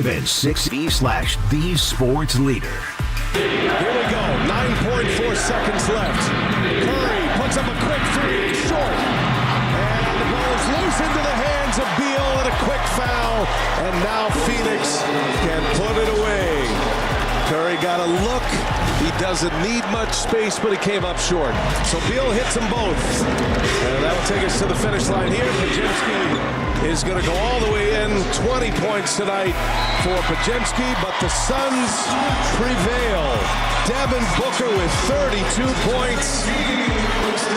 and 6E/The Sports Leader. Here we go. 9.4 seconds left. Curry puts up a quick three, short. And the ball is loose into the hands of Beal and a quick foul. And now Phoenix can put it away. Curry got a look. He doesn't need much space, but he came up short. So Beal hits them both. And that'll take us to the finish line here. Pajemski is going to go all the way in. 20 points tonight for Pajemski, but the Suns prevail. Devin Booker with 32 points.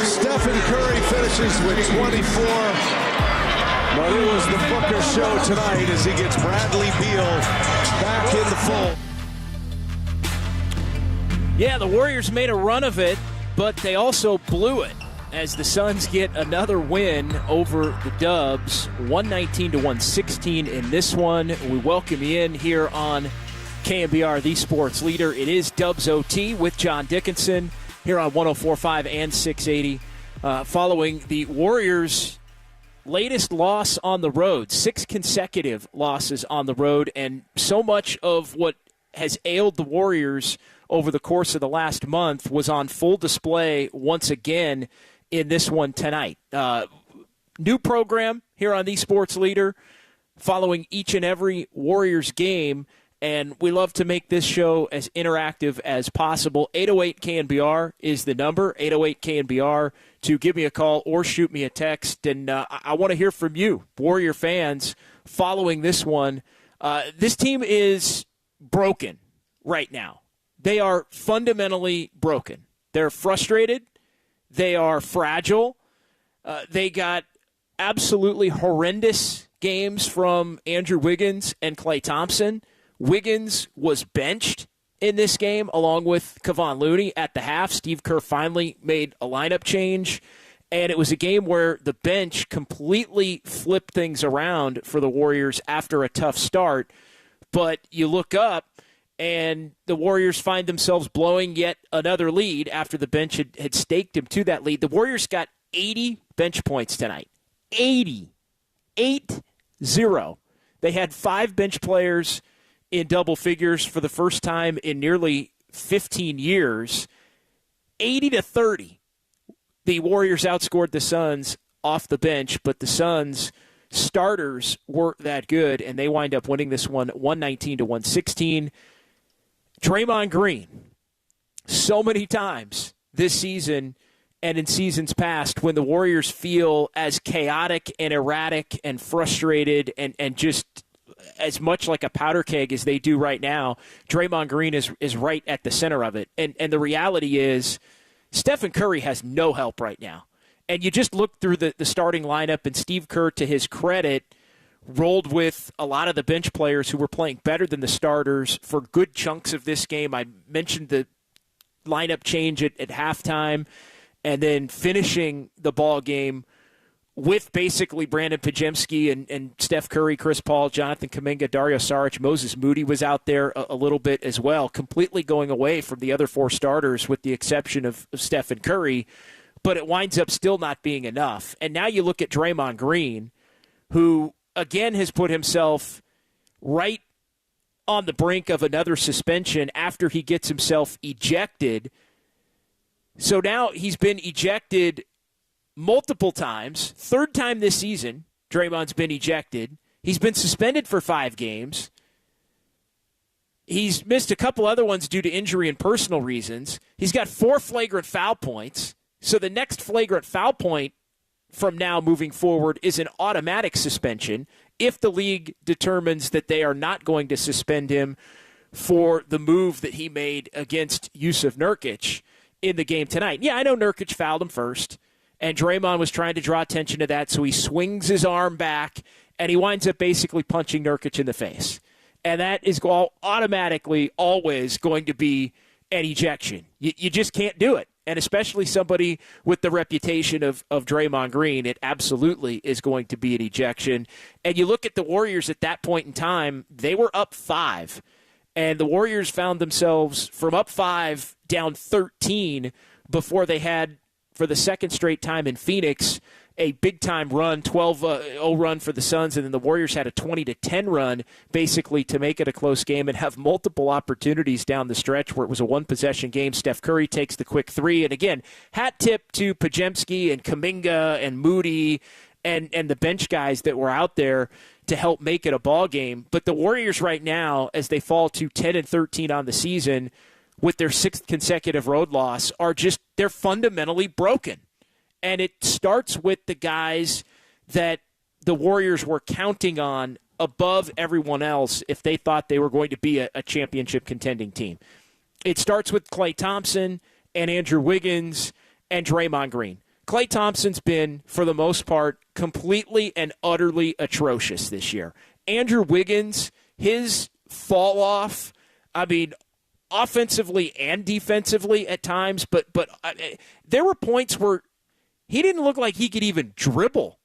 Stephen Curry finishes with 24. But it was the Booker show tonight as he gets Bradley Beal back in the fold. Yeah, the Warriors made a run of it, but they also blew it as the Suns get another win over the Dubs, 119-116 in this one. We welcome you in here on KNBR, the sports leader. It is Dubs OT with John Dickinson here on 104.5 and 680. Following the Warriors' latest loss on the road, 6 consecutive losses on the road, and so much of what has ailed the Warriors over the course of the last month was on full display once again in this one tonight. New program here on the Sports Leader following each and every Warriors game, and we love to make this show as interactive as possible. 808-KNBR is the number, 808-KNBR, to give me a call or shoot me a text, and I want to hear from you, Warrior fans, following this one. This team is broken right now. They are fundamentally broken. They're frustrated. They are fragile. They got absolutely horrendous games from Andrew Wiggins and Klay Thompson. Wiggins was benched in this game along with Kevon Looney at the half. Steve Kerr finally made a lineup change, and it was a game where the bench completely flipped things around for the Warriors after a tough start. But you look up, and the Warriors find themselves blowing yet another lead after the bench had staked him to that lead. The Warriors got 80 bench points tonight. 80. 8-0. They had 5 bench players in double figures for the first time in nearly 15 years. 80-30. The Warriors outscored the Suns off the bench, but the Suns starters weren't that good, and they wind up winning this one 119-116. Draymond Green, so many times this season and in seasons past when the Warriors feel as chaotic and erratic and frustrated and just as much like a powder keg as they do right now, Draymond Green is right at the center of it. And the reality is Stephen Curry has no help right now. And you just look through the starting lineup, and Steve Kerr, to his credit, rolled with a lot of the bench players who were playing better than the starters for good chunks of this game. I mentioned the lineup change at halftime, and then finishing the ball game with basically Brandon Pajemski and Steph Curry, Chris Paul, Jonathan Kuminga, Dario Saric, Moses Moody was out there a little bit as well, completely going away from the other 4 starters with the exception of Stephen Curry. But it winds up still not being enough. And now you look at Draymond Green, who again has put himself right on the brink of another suspension after he gets himself ejected. So now he's been ejected multiple times. 3rd time this season, Draymond's been ejected. He's been suspended for 5 games. He's missed a couple other ones due to injury and personal reasons. He's got 4 flagrant foul points. So the next flagrant foul point from now moving forward is an automatic suspension if the league determines that they are not going to suspend him for the move that he made against Yusuf Nurkic in the game tonight. Yeah, I know Nurkic fouled him first, and Draymond was trying to draw attention to that, so he swings his arm back, and he winds up basically punching Nurkic in the face. And that is automatically always going to be an ejection. You just can't do it. And especially somebody with the reputation of Draymond Green, it absolutely is going to be an ejection. And you look at the Warriors at that point in time, they were up 5. And the Warriors found themselves from up 5 down 13 before they had, for the second straight time in Phoenix, a big-time run, 12-0 run for the Suns, and then the Warriors had a 20-10 run basically to make it a close game and have multiple opportunities down the stretch where it was a one-possession game. Steph Curry takes the quick three. And again, hat tip to Pajemski and Kuminga and Moody and the bench guys that were out there to help make it a ball game. But the Warriors right now, as they fall to 10-13 on the season with their 6th consecutive road loss, they're fundamentally broken. And it starts with the guys that the Warriors were counting on above everyone else if they thought they were going to be a championship contending team. It starts with Klay Thompson and Andrew Wiggins and Draymond Green. Klay Thompson's been, for the most part, completely and utterly atrocious this year. Andrew Wiggins, his fall off, offensively and defensively at times, but there were points where he didn't look like he could even dribble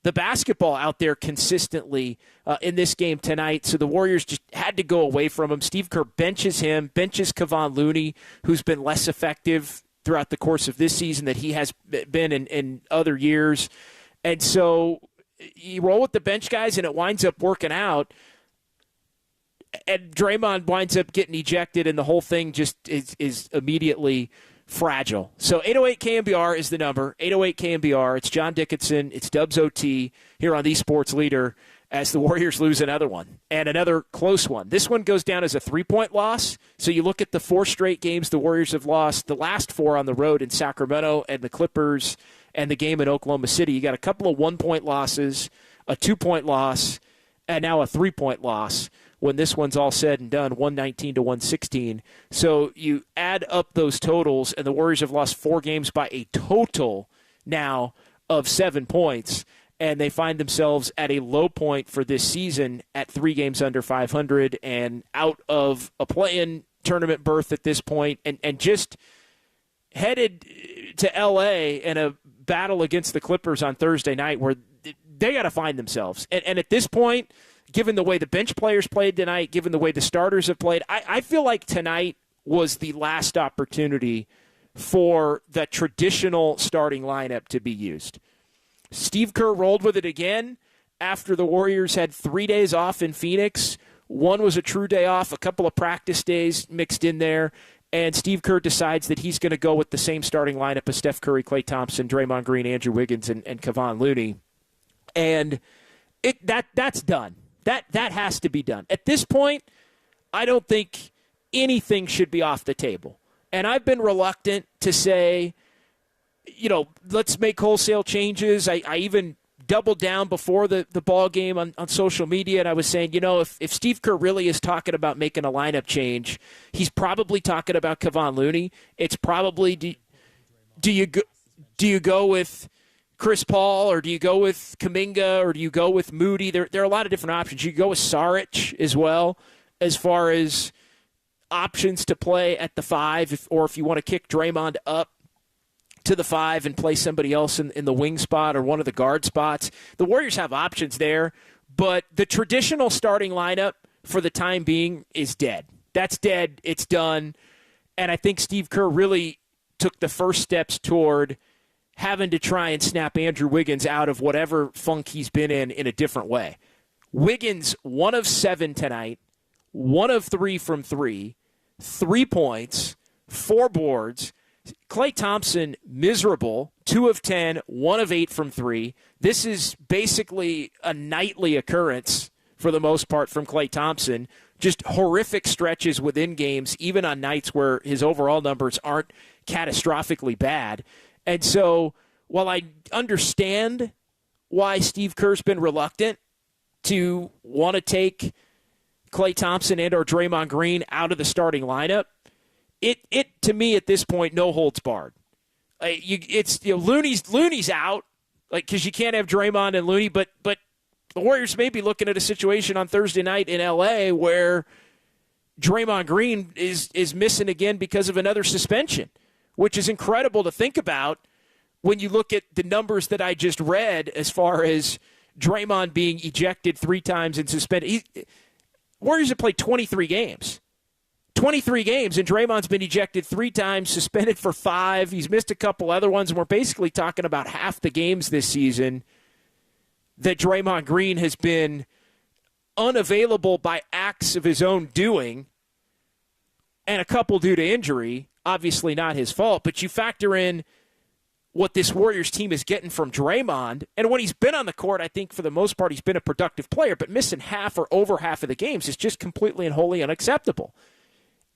the basketball out there consistently in this game tonight. So the Warriors just had to go away from him. Steve Kerr benches him, benches Kevon Looney, who's been less effective throughout the course of this season that he has been in other years. And so you roll with the bench guys, and it winds up working out. And Draymond winds up getting ejected, and the whole thing just is immediately fragile. So 808 KNBR is the number. 808 KNBR. It's John Dickinson. It's Dubs OT here on the Sports Leader as the Warriors lose another one, and another close one. This one goes down as a 3-point loss. So you look at the 4 straight games the Warriors have lost, the last 4 on the road in Sacramento and the Clippers and the game in Oklahoma City. You got a couple of 1-point losses, a 2-point loss, and now a 3-point loss. When this one's all said and done, 119-116. So you add up those totals, and the Warriors have lost 4 games by a total now of 7 points, and they find themselves at a low point for this season at 3 games under 500 and out of a play-in tournament berth at this point, and just headed to L.A. in a battle against the Clippers on Thursday night where they got to find themselves. And at this point, given the way the bench players played tonight, given the way the starters have played, I feel like tonight was the last opportunity for the traditional starting lineup to be used. Steve Kerr rolled with it again after the Warriors had 3 days off in Phoenix. One was a true day off, a couple of practice days mixed in there, and Steve Kerr decides that he's going to go with the same starting lineup of Steph Curry, Klay Thompson, Draymond Green, Andrew Wiggins, and Kevon Looney. And that's done. That has to be done. At this point, I don't think anything should be off the table. And I've been reluctant to say, let's make wholesale changes. I even doubled down before the ball game on social media, and I was saying, if Steve Kerr really is talking about making a lineup change, he's probably talking about Kevon Looney. It's probably do you go with Chris Paul, or do you go with Kuminga, or do you go with Moody? There are a lot of different options. You go with Saric as well, as far as options to play at the 5, or if you want to kick Draymond up to the 5 and play somebody else in the wing spot or one of the guard spots. The Warriors have options there, but the traditional starting lineup for the time being is dead. That's dead. It's done. And I think Steve Kerr really took the first steps toward having to try and snap Andrew Wiggins out of whatever funk he's been in a different way. Wiggins, 1 of 7 tonight, 1 of 3 from 3, 3 points, 4 boards. Klay Thompson, miserable, 2 of 10, 1 of 8 from 3. This is basically a nightly occurrence for the most part from Klay Thompson. Just horrific stretches within games, even on nights where his overall numbers aren't catastrophically bad. And so while I understand why Steve Kerr's been reluctant to want to take Klay Thompson and or Draymond Green out of the starting lineup, it to me at this point, no holds barred. Looney's out, because you can't have Draymond and Looney, but the Warriors may be looking at a situation on Thursday night in L.A. where Draymond Green is missing again because of another suspension, which is incredible to think about when you look at the numbers that I just read as far as Draymond being ejected 3 times and suspended. Warriors have played 23 games. 23 games, and Draymond's been ejected 3 times, suspended for 5. He's missed a couple other ones, and we're basically talking about half the games this season that Draymond Green has been unavailable by acts of his own doing, and a couple due to injury. Obviously not his fault, but you factor in what this Warriors team is getting from Draymond, and when he's been on the court, I think for the most part he's been a productive player, but missing half or over half of the games is just completely and wholly unacceptable.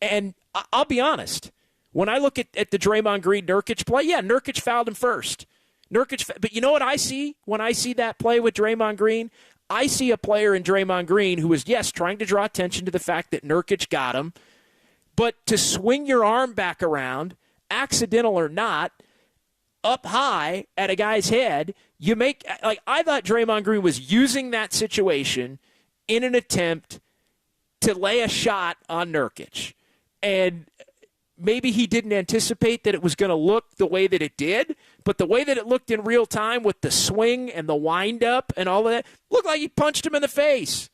And I'll be honest, when I look at the Draymond Green-Nurkic play, yeah, Nurkic fouled him first. But you know what I see when I see that play with Draymond Green? I see a player in Draymond Green who is, yes, trying to draw attention to the fact that Nurkic got him, but to swing your arm back around, accidental or not, up high at a guy's head, you make, like, I thought Draymond Green was using that situation in an attempt to lay a shot on Nurkic. And maybe he didn't anticipate that it was going to look the way that it did, but the way that it looked in real time with the swing and the wind-up and all of that, looked like he punched him in the face.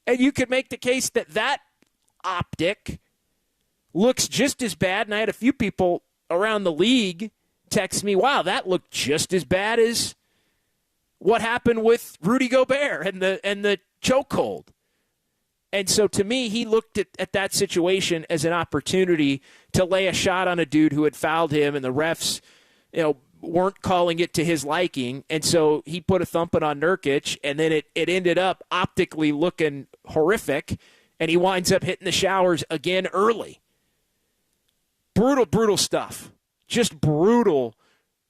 And you could make the case that that optic looks just as bad, and I had a few people around the league text me, wow, that looked just as bad as what happened with Rudy Gobert and the chokehold. And so to me, he looked at that situation as an opportunity to lay a shot on a dude who had fouled him, and the refs, weren't calling it to his liking. And so he put a thumping on Nurkic, and then it ended up optically looking horrific, and he winds up hitting the showers again early. Brutal, brutal stuff. Just brutal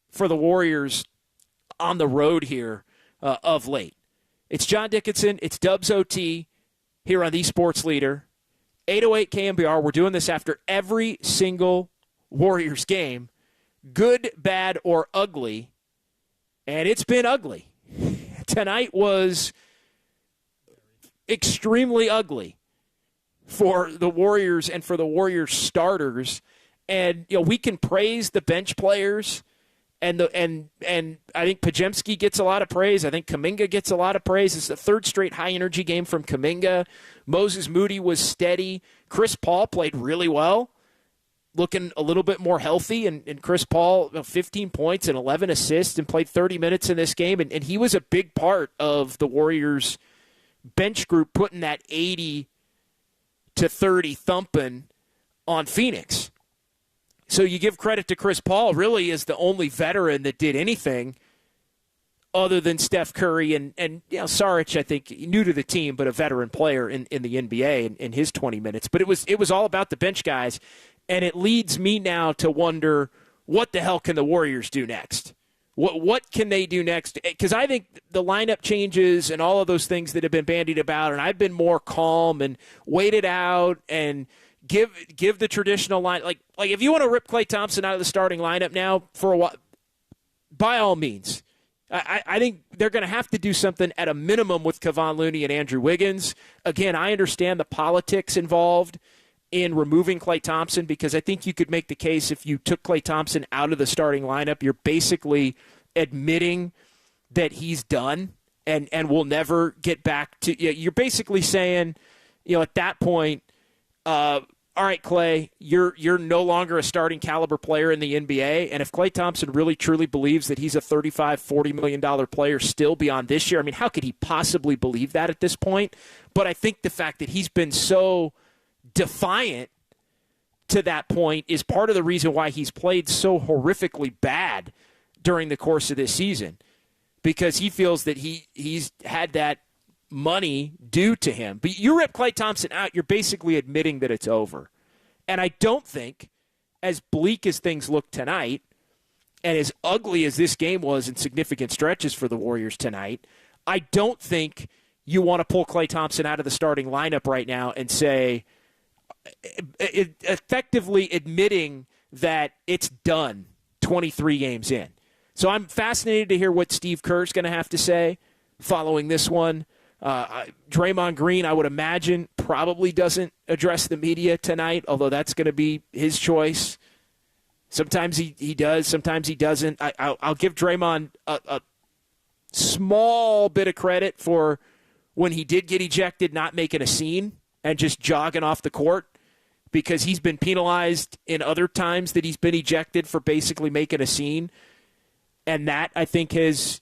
for the Warriors on the road here of late. It's John Dickinson. It's Dubs OT. Here on the Sports Leader, 808 KNBR. We're doing this after every single Warriors game, good, bad, or ugly, and it's been ugly. Tonight was extremely ugly for the Warriors and for the Warriors starters. And we can praise the bench players, and I think Podziemski gets a lot of praise. I think Kuminga gets a lot of praise. It's the third straight high-energy game from Kuminga. Moses Moody was steady. Chris Paul played really well, looking a little bit more healthy. And Chris Paul, 15 points and 11 assists and played 30 minutes in this game. And he was a big part of the Warriors' bench group putting that 80-30 thumping on Phoenix. So you give credit to Chris Paul, really is the only veteran that did anything other than Steph Curry and Saric, I think, new to the team, but a veteran player in the NBA in his 20 minutes. But it was all about the bench guys, and it leads me now to wonder, what the hell can the Warriors do next? What can they do next? Because I think the lineup changes and all of those things that have been bandied about, and I've been more calm and waited out and give the traditional line, like if you want to rip Klay Thompson out of the starting lineup now for a while, by all means. I think they're going to have to do something at a minimum with Kevon Looney and Andrew Wiggins. Again, I understand the politics involved in removing Klay Thompson, because I think you could make the case if you took Klay Thompson out of the starting lineup, you're basically admitting that he's done and will never get back to. You're basically saying, at that point, all right, Klay, you're no longer a starting caliber player in the NBA, and if Klay Thompson really truly believes that he's a $35-40 million player still beyond this year, I mean, how could he possibly believe that at this point? But I think the fact that he's been so defiant to that point is part of the reason why he's played so horrifically bad during the course of this season, because he feels that he's had that money due to him. But you rip Klay Thompson out, you're basically admitting that it's over. And I don't think, as bleak as things look tonight, and as ugly as this game was in significant stretches for the Warriors tonight, I don't think you want to pull Klay Thompson out of the starting lineup right now and say, effectively admitting that it's done 23 games in. So I'm fascinated to hear what Steve Kerr's going to have to say following this one. Draymond Green, I would imagine, probably doesn't address the media tonight, although that's going to be his choice. Sometimes he does, sometimes he doesn't. I'll give Draymond a small bit of credit for when he did get ejected, not making a scene and just jogging off the court. because he's been penalized in other times that he's been ejected for basically making a scene. And that, I think, has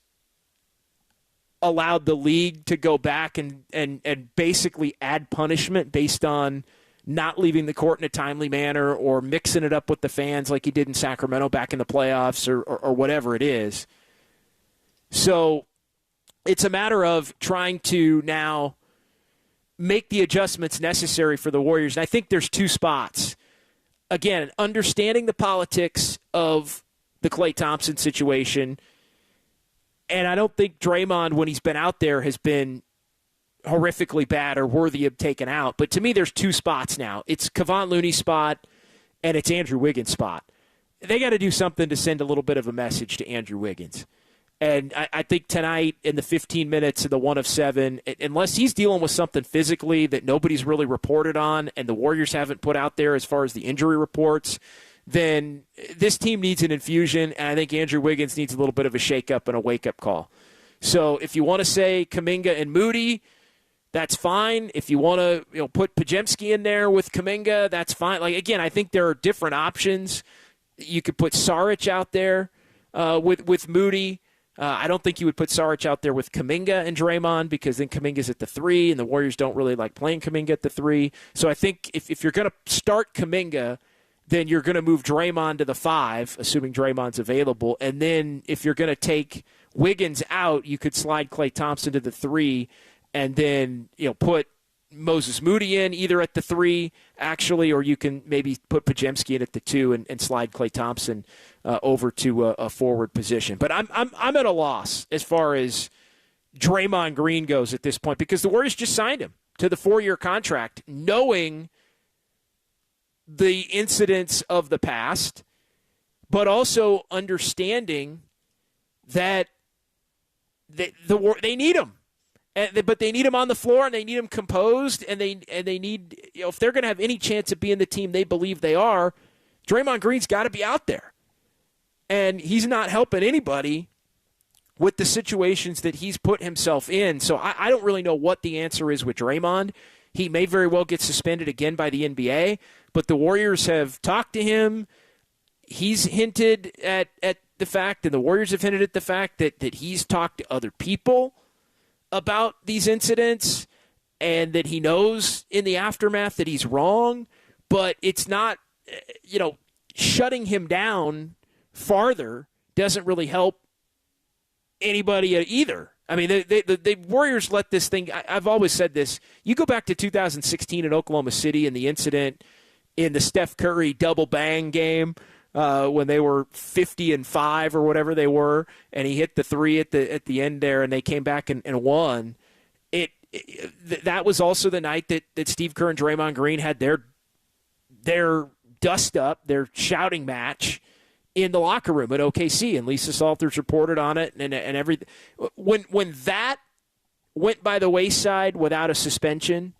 allowed the league to go back and basically add punishment based on not leaving the court in a timely manner or mixing it up with the fans like he did in Sacramento back in the playoffs or whatever it is. So it's a matter of trying to now make the adjustments necessary for the Warriors. And I think there's two spots. Again, understanding the politics of the Klay Thompson situation. And I don't think Draymond, when he's been out there, has been horrifically bad or worthy of taken out. But to me, there's two spots now. It's Kevon Looney's spot and it's Andrew Wiggins' spot. They got to do something to send a little bit of a message to Andrew Wiggins. And I think tonight in the 15 minutes of the 1 of 7, unless he's dealing with something physically that nobody's really reported on and the Warriors haven't put out there as far as the injury reports, then this team needs an infusion, and I think Andrew Wiggins needs a little bit of a shake-up and a wake-up call. So if you want to say Kuminga and Moody, that's fine. If you want to put Podziemski in there with Kuminga, that's fine. Like, again, I think there are different options. You could put Saric out there with Moody. I don't think you would put Saric out there with Kuminga and Draymond because then Kuminga's at the 3, and the Warriors don't really like playing Kuminga at the 3. So I think if you're going to start Kuminga, then you're going to move Draymond to the 5, assuming Draymond's available. And then if you're going to take Wiggins out, you could slide Klay Thompson to the 3 and then put Moses Moody in either at the 3, actually, or you can maybe put Podziemski in at the 2 and slide Klay Thompson over to a forward position. But I'm at a loss as far as Draymond Green goes at this point because the Warriors just signed him to the 4-year contract, knowing the incidents of the past, but also understanding that they need him. But they need him on the floor, and they need him composed, and they need, if they're going to have any chance of being the team they believe they are, Draymond Green's got to be out there. And he's not helping anybody with the situations that he's put himself in. So I don't really know what the answer is with Draymond. He may very well get suspended again by the NBA, but the Warriors have talked to him. He's hinted at the fact, and the Warriors have hinted at the fact that he's talked to other people about these incidents and that he knows in the aftermath that he's wrong, but it's not, shutting him down farther doesn't really help anybody either. I mean, the Warriors let this thing, I've always said this, you go back to 2016 in Oklahoma City and the incident in the Steph Curry double bang game when they were 50-5 or whatever they were, and he hit the 3 at the end there, and they came back and won. That was also the night that Steve Kerr and Draymond Green had their dust up, their shouting match in the locker room at OKC, and Lisa Salters reported on it and everything. When that went by the wayside without a suspension,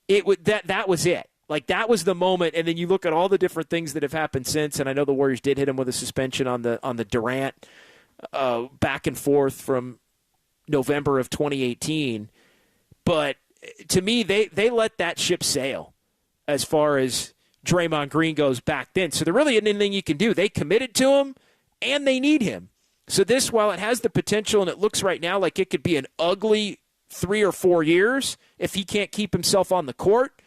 that was it. Like, that was the moment, and then you look at all the different things that have happened since, and I know the Warriors did hit him with a suspension on the Durant back and forth from November of 2018. But to me, they let that ship sail as far as Draymond Green goes back then. So there really isn't anything you can do. They committed to him, and they need him. So this, while it has the potential, and it looks right now like it could be an ugly 3 or 4 years if he can't keep himself on the court,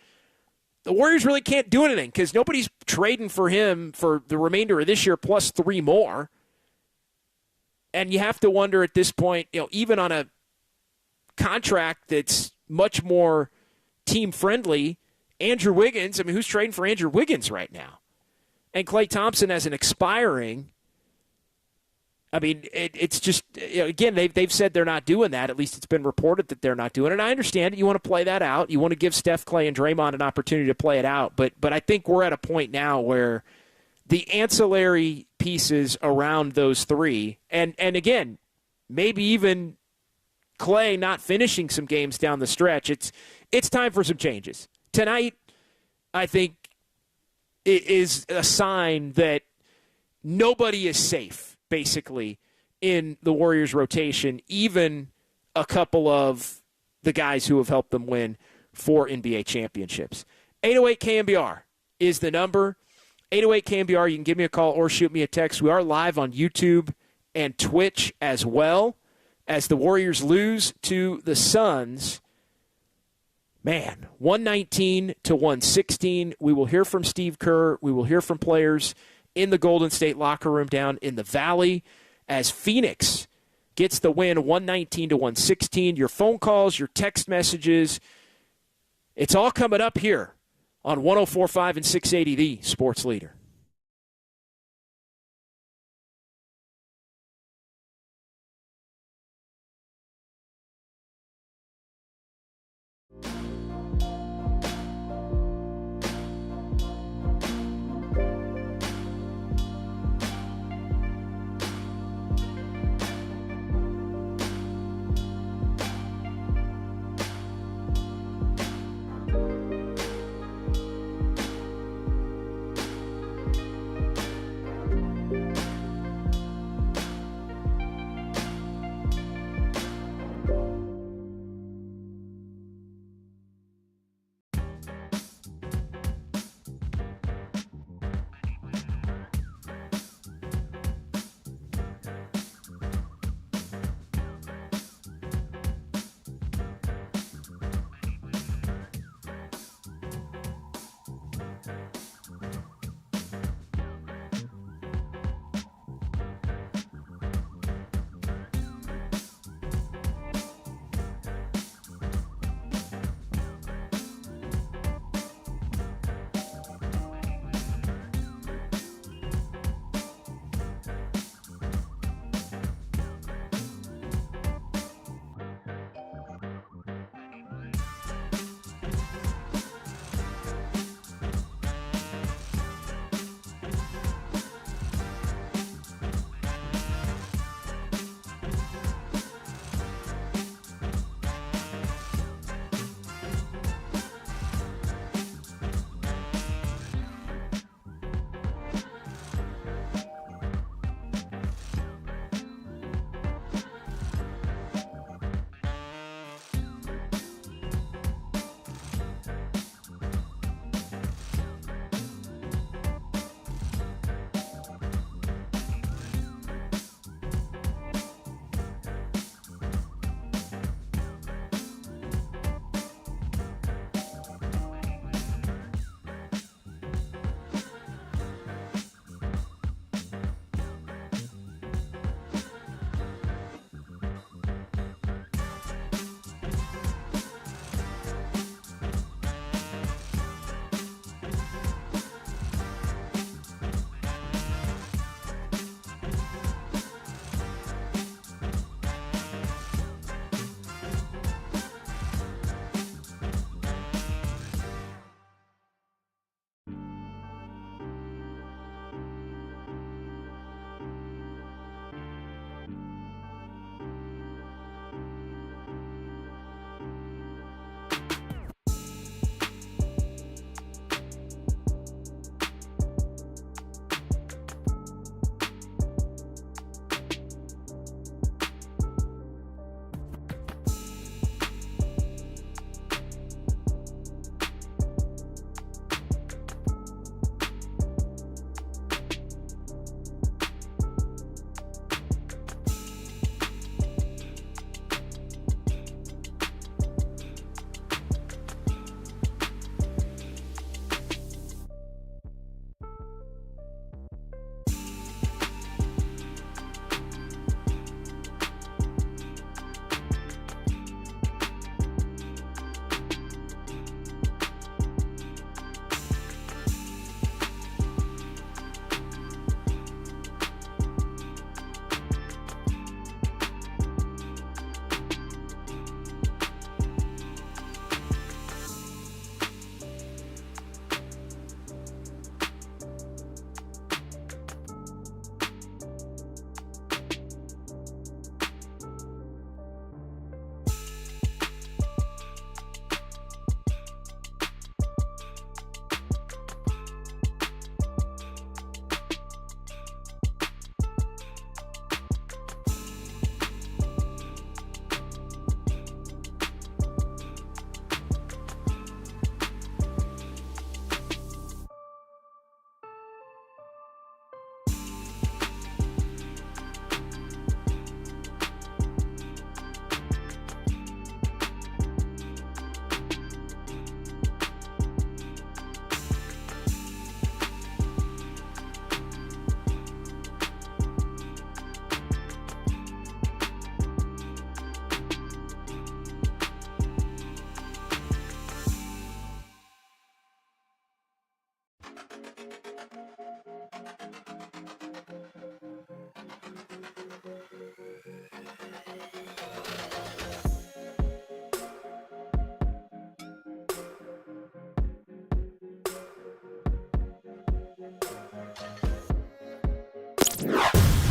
the Warriors really can't do anything because nobody's trading for him for the remainder of this year plus 3 more. And you have to wonder at this point, even on a contract that's much more team-friendly, Andrew Wiggins, who's trading for Andrew Wiggins right now? And Klay Thompson as an expiring, it's just, again, they've said they're not doing that. At least it's been reported that they're not doing it. And I understand it. You want to play that out. You want to give Steph, Klay, and Draymond an opportunity to play it out. But I think we're at a point now where the ancillary pieces around those 3, and again, maybe even Klay not finishing some games down the stretch, it's time for some changes. Tonight, I think, it is a sign that nobody is safe, basically, in the Warriors rotation, even a couple of the guys who have helped them win 4 NBA championships. 808 KNBR. is the number. 808 KNBR, you can give me a call or shoot me a text. We are live on YouTube and Twitch as well. As the Warriors lose to the Suns, man, 119 to 116. We will hear from Steve Kerr. We will hear from players in the Golden State locker room down in the Valley as Phoenix gets the win 119 to 116. Your phone calls, your text messages, it's all coming up here on 104.5 and 680, the Sports Leader.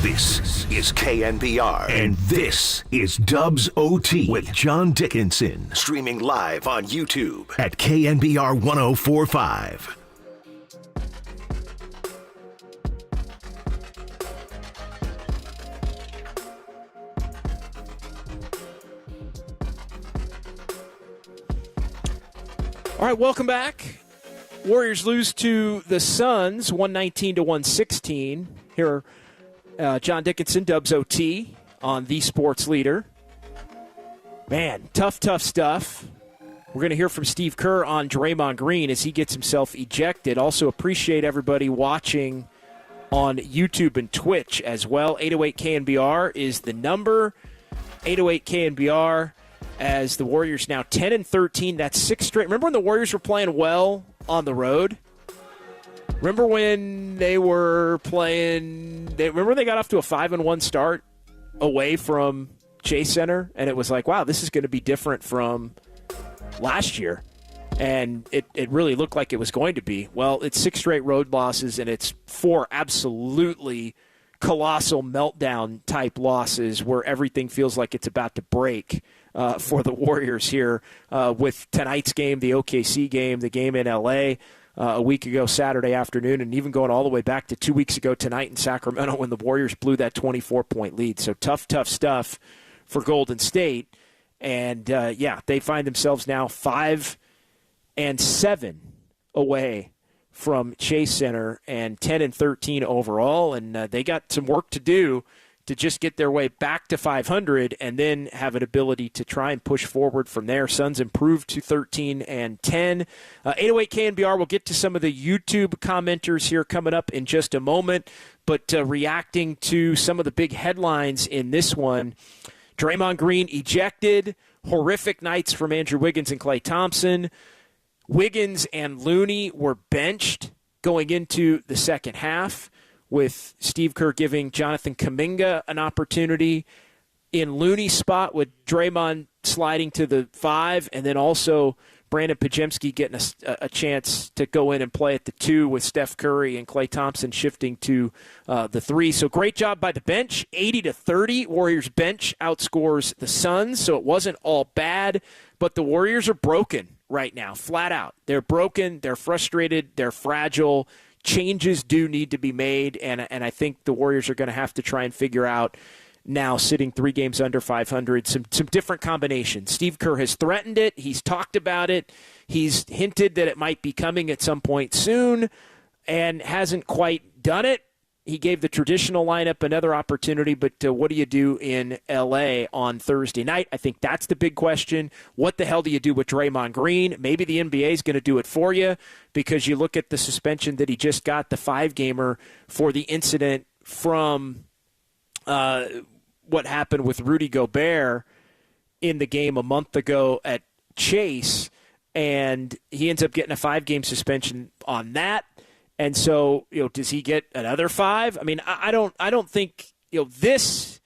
This is KNBR, and this is Dubs OT with John Dickinson, streaming live on YouTube at KNBR 1045. All right, welcome back. Warriors lose to the Suns, 119-116. Here, John Dickinson, Dubs OT, on the Sports Leader. Man, tough stuff. We're going to hear from Steve Kerr on Draymond Green as he gets himself ejected. Also appreciate everybody watching on YouTube and Twitch as well. 808 KNBR is the number. 808 KNBR. As the Warriors now 10-13, that's 6 straight. Remember when the Warriors were playing well on the road? Remember when they were playing? Remember they got off to a 5-1 start away from Chase Center, and it was like, wow, this is going to be different from last year, and it really looked like it was going to be. Well, it's 6 straight road losses, and it's 4 absolutely colossal meltdown type losses where everything feels like it's about to break for the Warriors here with tonight's game, the OKC game, the game in L.A. A week ago Saturday afternoon, and even going all the way back to 2 weeks ago tonight in Sacramento when the Warriors blew that 24-point lead. So tough stuff for Golden State. And, they find themselves now 5-7 away from Chase Center and 10-13 overall, and they got some work to do to just get their way back to 500 and then have an ability to try and push forward from there. Suns improved to 13-10. 808 KNBR, we'll get to some of the YouTube commenters here coming up in just a moment, but reacting to some of the big headlines in this one. Draymond Green ejected, horrific nights from Andrew Wiggins and Klay Thompson. Wiggins and Looney were benched going into the second half, with Steve Kerr giving Jonathan Kuminga an opportunity in Looney's spot, with Draymond sliding to the 5, and then also Brandon Podziemski getting a chance to go in and play at the 2 with Steph Curry and Klay Thompson shifting to the 3. So great job by the bench, 80-30. Warriors bench outscores the Suns, so it wasn't all bad, but the Warriors are broken right now, flat out. They're broken, they're frustrated, they're fragile. Changes do need to be made, and I think the Warriors are going to have to try and figure out now, sitting 3 games under 500, some different combinations. Steve Kerr has threatened it. He's talked about it. He's hinted that it might be coming at some point soon and hasn't quite done it. He gave the traditional lineup another opportunity, but what do you do in L.A. on Thursday night? I think that's the big question. What the hell do you do with Draymond Green? Maybe the NBA is going to do it for you, because you look at the suspension that he just got, the 5-gamer for the incident from what happened with Rudy Gobert in the game a month ago at Chase, and he ends up getting a 5-game suspension on that. And so, does he get another 5? I mean, I don't think, this,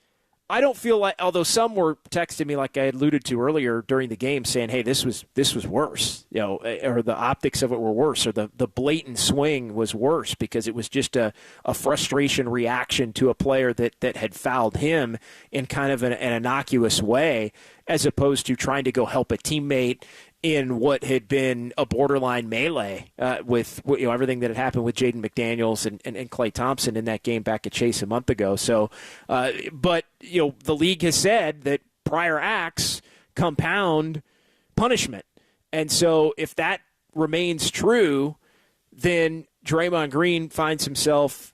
I don't feel like, although some were texting me like I alluded to earlier during the game saying, hey, this was worse, or the optics of it were worse, or the blatant swing was worse because it was just a frustration reaction to a player that had fouled him in kind of an innocuous way, as opposed to trying to go help a teammate in what had been a borderline melee with everything that had happened with Jaden McDaniels and Klay Thompson in that game back at Chase a month ago. So, but the league has said that prior acts compound punishment, and so if that remains true, then Draymond Green finds himself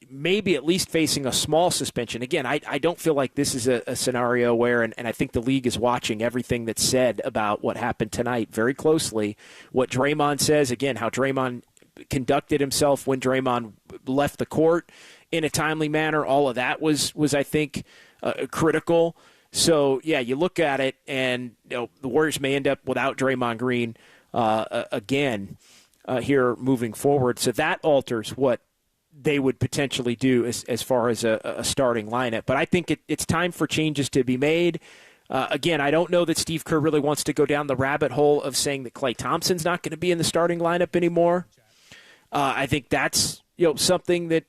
maybe at least facing a small suspension. Again, I don't feel like this is a scenario where, and I think the league is watching everything that's said about what happened tonight very closely. What Draymond says, again, how Draymond conducted himself when Draymond left the court in a timely manner, all of that was I think, critical. So, yeah, you look at it, and the Warriors may end up without Draymond Green again here moving forward. So that alters what they would potentially do as far as a starting lineup. But I think it's time for changes to be made. Again, I don't know that Steve Kerr really wants to go down the rabbit hole of saying that Klay Thompson's not going to be in the starting lineup anymore. I think that's something that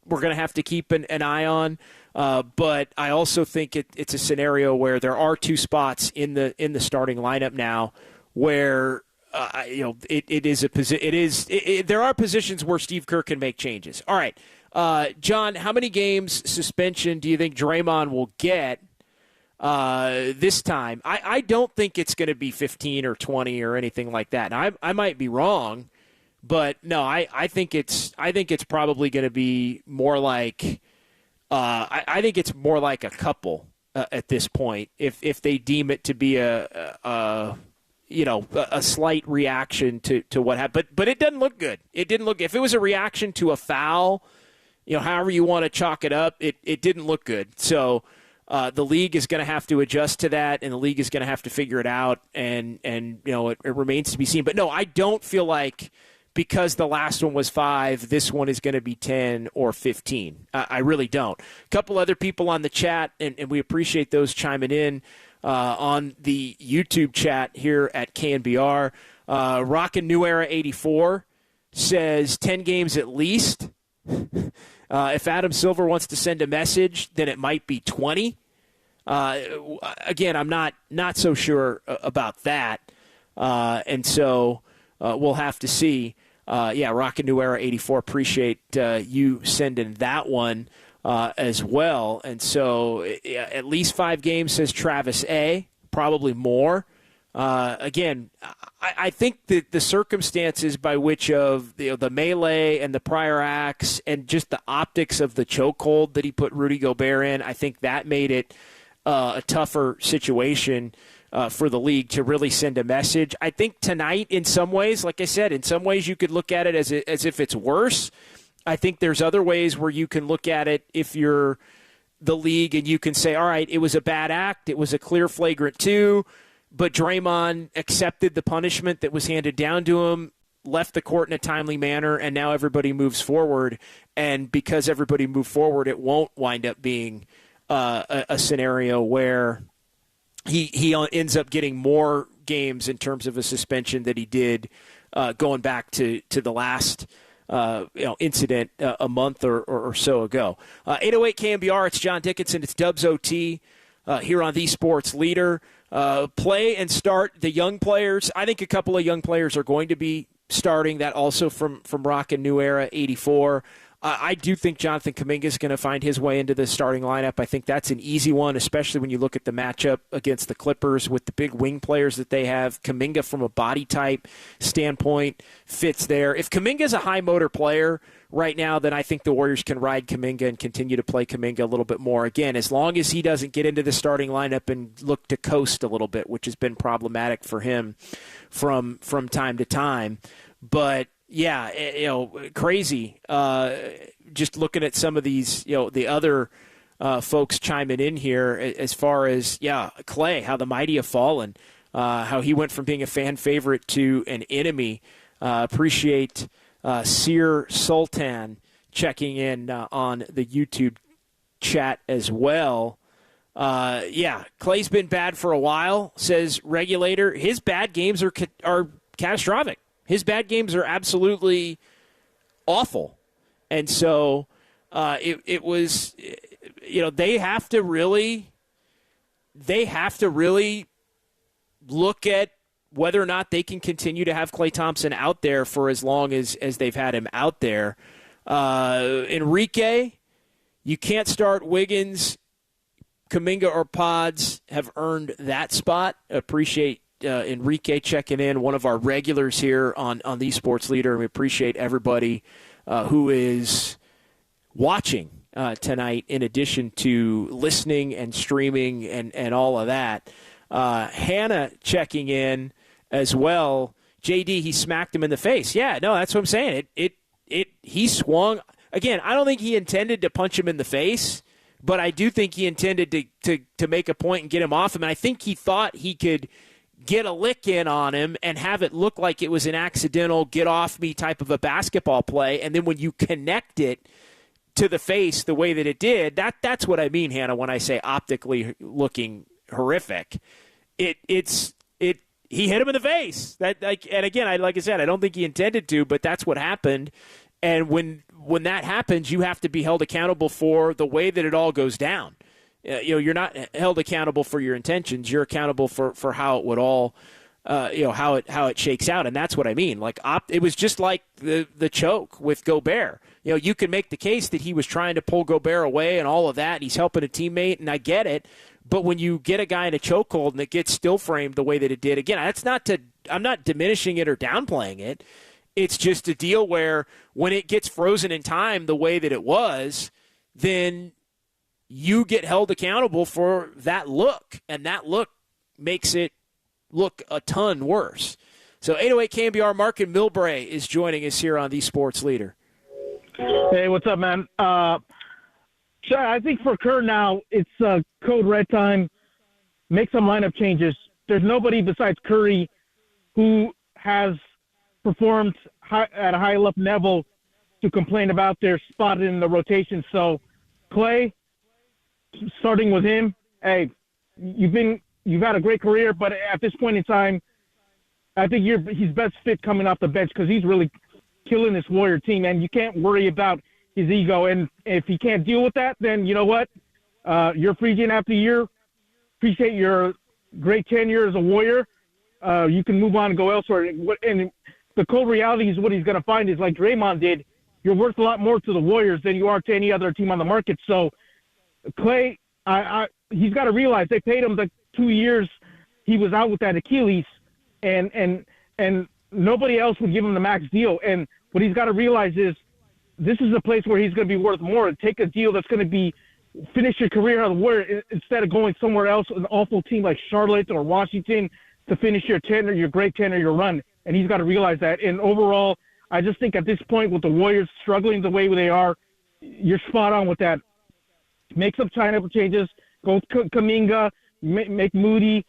we're going to have to keep an eye on. But I also think it's a scenario where there are two spots in the starting lineup now where there are positions where Steve Kerr can make changes. All right, John, how many games suspension do you think Draymond will get this time? I don't think it's going to be 15 or 20 or anything like that. Now, I might be wrong, but no, I think it's probably going to be more like I think it's more like a couple at this point if they deem it to be a slight reaction to what happened. But it doesn't look good. It didn't look. If it was a reaction to a foul, however you want to chalk it up, it didn't look good. So the league is going to have to adjust to that, and the league is going to have to figure it out. And it remains to be seen. But no, I don't feel like because the last one was 5, this one is going to be 10 or 15. I really don't. A couple other people on the chat, and we appreciate those chiming in. On the YouTube chat here at KNBR. Rockin' New Era 84 says 10 games at least. If Adam Silver wants to send a message, then it might be 20. Again, I'm not so sure about that. And so we'll have to see. Rockin' New Era 84, appreciate you sending that one. As well. And so at least 5 games, says Travis A., probably more. Again, I think that the circumstances by which of the melee and the prior acts and just the optics of the chokehold that he put Rudy Gobert in, I think that made it a tougher situation for the league to really send a message. I think tonight, in some ways, like I said, in some ways you could look at it as if it's worse. I think there's other ways where you can look at it if you're the league and you can say, all right, it was a bad act. It was a clear flagrant 2, but Draymond accepted the punishment that was handed down to him, left the court in a timely manner, and now everybody moves forward. And because everybody moved forward, it won't wind up being a scenario where he ends up getting more games in terms of a suspension that he did going back to the last incident a month or so ago. 808 KNBR, it's John Dickinson, it's Dubs OT here on the Sports Leader. Play and start the young players. I think a couple of young players are going to be starting. That also from Rockin' New Era 84. I do think Jonathan Kuminga is going to find his way into the starting lineup. I think that's an easy one, especially when you look at the matchup against the Clippers with the big wing players that they have. Kuminga, from a body type standpoint, fits there. If Kuminga is a high motor player right now, then I think the Warriors can ride Kuminga and continue to play Kuminga a little bit more. Again, as long as he doesn't get into the starting lineup and look to coast a little bit, which has been problematic for him from time to time. But yeah, crazy. Just looking at some of these, the other folks chiming in here as far as, Clay, how the mighty have fallen, how he went from being a fan favorite to an enemy. Appreciate Seer Sultan checking in on the YouTube chat as well. Clay's been bad for a while, says Regulator. His bad games are catastrophic. His bad games are absolutely awful. And so it was, they have to really look at whether or not they can continue to have Klay Thompson out there for as long as they've had him out there. Enrique, you can't start Wiggins. Kuminga or Pods have earned that spot. Appreciate Enrique checking in, one of our regulars here on the Sports Leader. And we appreciate everybody who is watching tonight, in addition to listening and streaming and all of that. Hannah checking in as well. JD, he smacked him in the face. Yeah, no, that's what I'm saying. He swung. Again, I don't think he intended to punch him in the face, but I do think he intended to make a point and get him off him. And I think he thought he could get a lick in on him and have it look like it was an accidental get-off-me type of a basketball play. And then when you connect it to the face the way that it did, that's what I mean, Hannah, when I say optically looking horrific. He hit him in the face. And again, like I said, I don't think he intended to, but that's what happened. And when that happens, you have to be held accountable for the way that it all goes down. You're not held accountable for your intentions. You're accountable for how it would all, how it shakes out. And that's what I mean. Like it was just like the choke with Gobert. You can make the case that he was trying to pull Gobert away and all of that. And he's helping a teammate, and I get it. But when you get a guy in a chokehold and it gets still framed the way that it did, again, I'm not diminishing it or downplaying it. It's just a deal where when it gets frozen in time the way that it was, then you get held accountable for that look, and that look makes it look a ton worse. So 808 KNBR, Mark and Milbrae is joining us here on the Sports Leader. Hey, what's up, man? So I think for Kerr now, it's code red time. Make some lineup changes. There's nobody besides Curry who has performed at a high enough level to complain about their spot in the rotation. So Clay, starting with him, hey, you've had a great career, but at this point in time, I think he's best fit coming off the bench because he's really killing this Warrior team, and you can't worry about his ego. And if he can't deal with that, then you know what? You're a free agent after a year. Appreciate your great tenure as a Warrior. You can move on and go elsewhere. And the cold reality is what he's going to find is like Draymond did. You're worth a lot more to the Warriors than you are to any other team on the market. So Clay, he's got to realize they paid him the 2 years he was out with that Achilles, and nobody else would give him the max deal. And what he's got to realize is this is a place where he's going to be worth more. Take a deal that's going to be finish your career on the Warrior instead of going somewhere else, an awful team like Charlotte or Washington, to finish your tenure, your great tenure, your run. And he's got to realize that. And overall, I just think at this point with the Warriors struggling the way they are, you're spot on with that. Make some lineup changes. Go Kuminga, make Moody,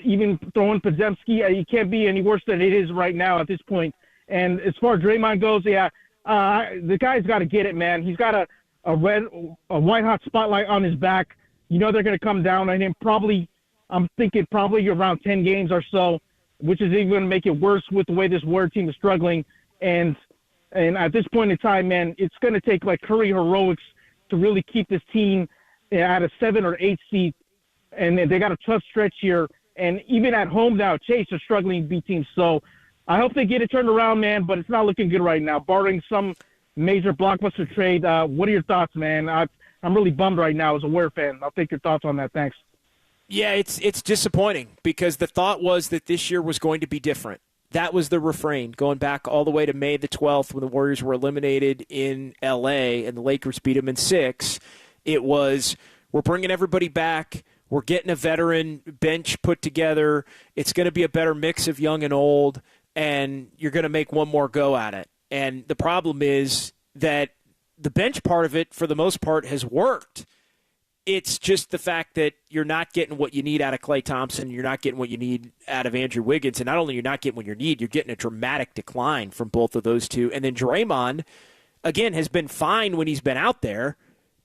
even throw in Podziemski. It can't be any worse than it is right now at this point. And as far as Draymond goes, the guy's got to get it, man. He's got a white-hot spotlight on his back. You know they're going to come down on him I'm thinking probably around 10 games or so, which is even going to make it worse with the way this Warrior team is struggling. And at this point in time, man, it's going to take like Curry heroics to really keep this team at a 7 or 8 seed. And they got a tough stretch here. And even at home now, Chase are struggling to beat teams. So I hope they get it turned around, man, but it's not looking good right now, barring some major blockbuster trade. What are your thoughts, man? I'm really bummed right now as a Warrior fan. I'll take your thoughts on that. Thanks. Yeah, it's disappointing because the thought was that this year was going to be different. That was the refrain going back all the way to May the 12th when the Warriors were eliminated in L.A. and the Lakers beat them in 6. It was, we're bringing everybody back. We're getting a veteran bench put together. It's going to be a better mix of young and old, and you're going to make one more go at it. And the problem is that the bench part of it, for the most part, has worked. It's just the fact that you're not getting what you need out of Klay Thompson. You're not getting what you need out of Andrew Wiggins. And not only you're not getting what you need, you're getting a dramatic decline from both of those two. And then Draymond, again, has been fine when he's been out there,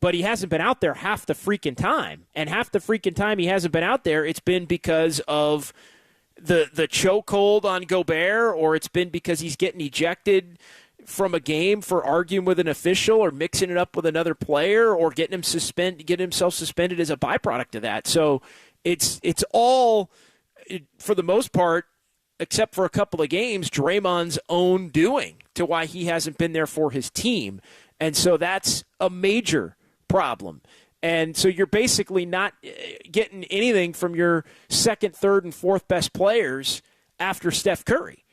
but he hasn't been out there half the freaking time. And half the freaking time he hasn't been out there, it's been because of the chokehold on Gobert, or it's been because he's getting ejected from a game for arguing with an official or mixing it up with another player or getting himself suspended as a byproduct of that. So it's all, for the most part, except for a couple of games, Draymond's own doing to why he hasn't been there for his team. And so that's a major problem. And so you're basically not getting anything from your second, third, and fourth best players after Steph Curry.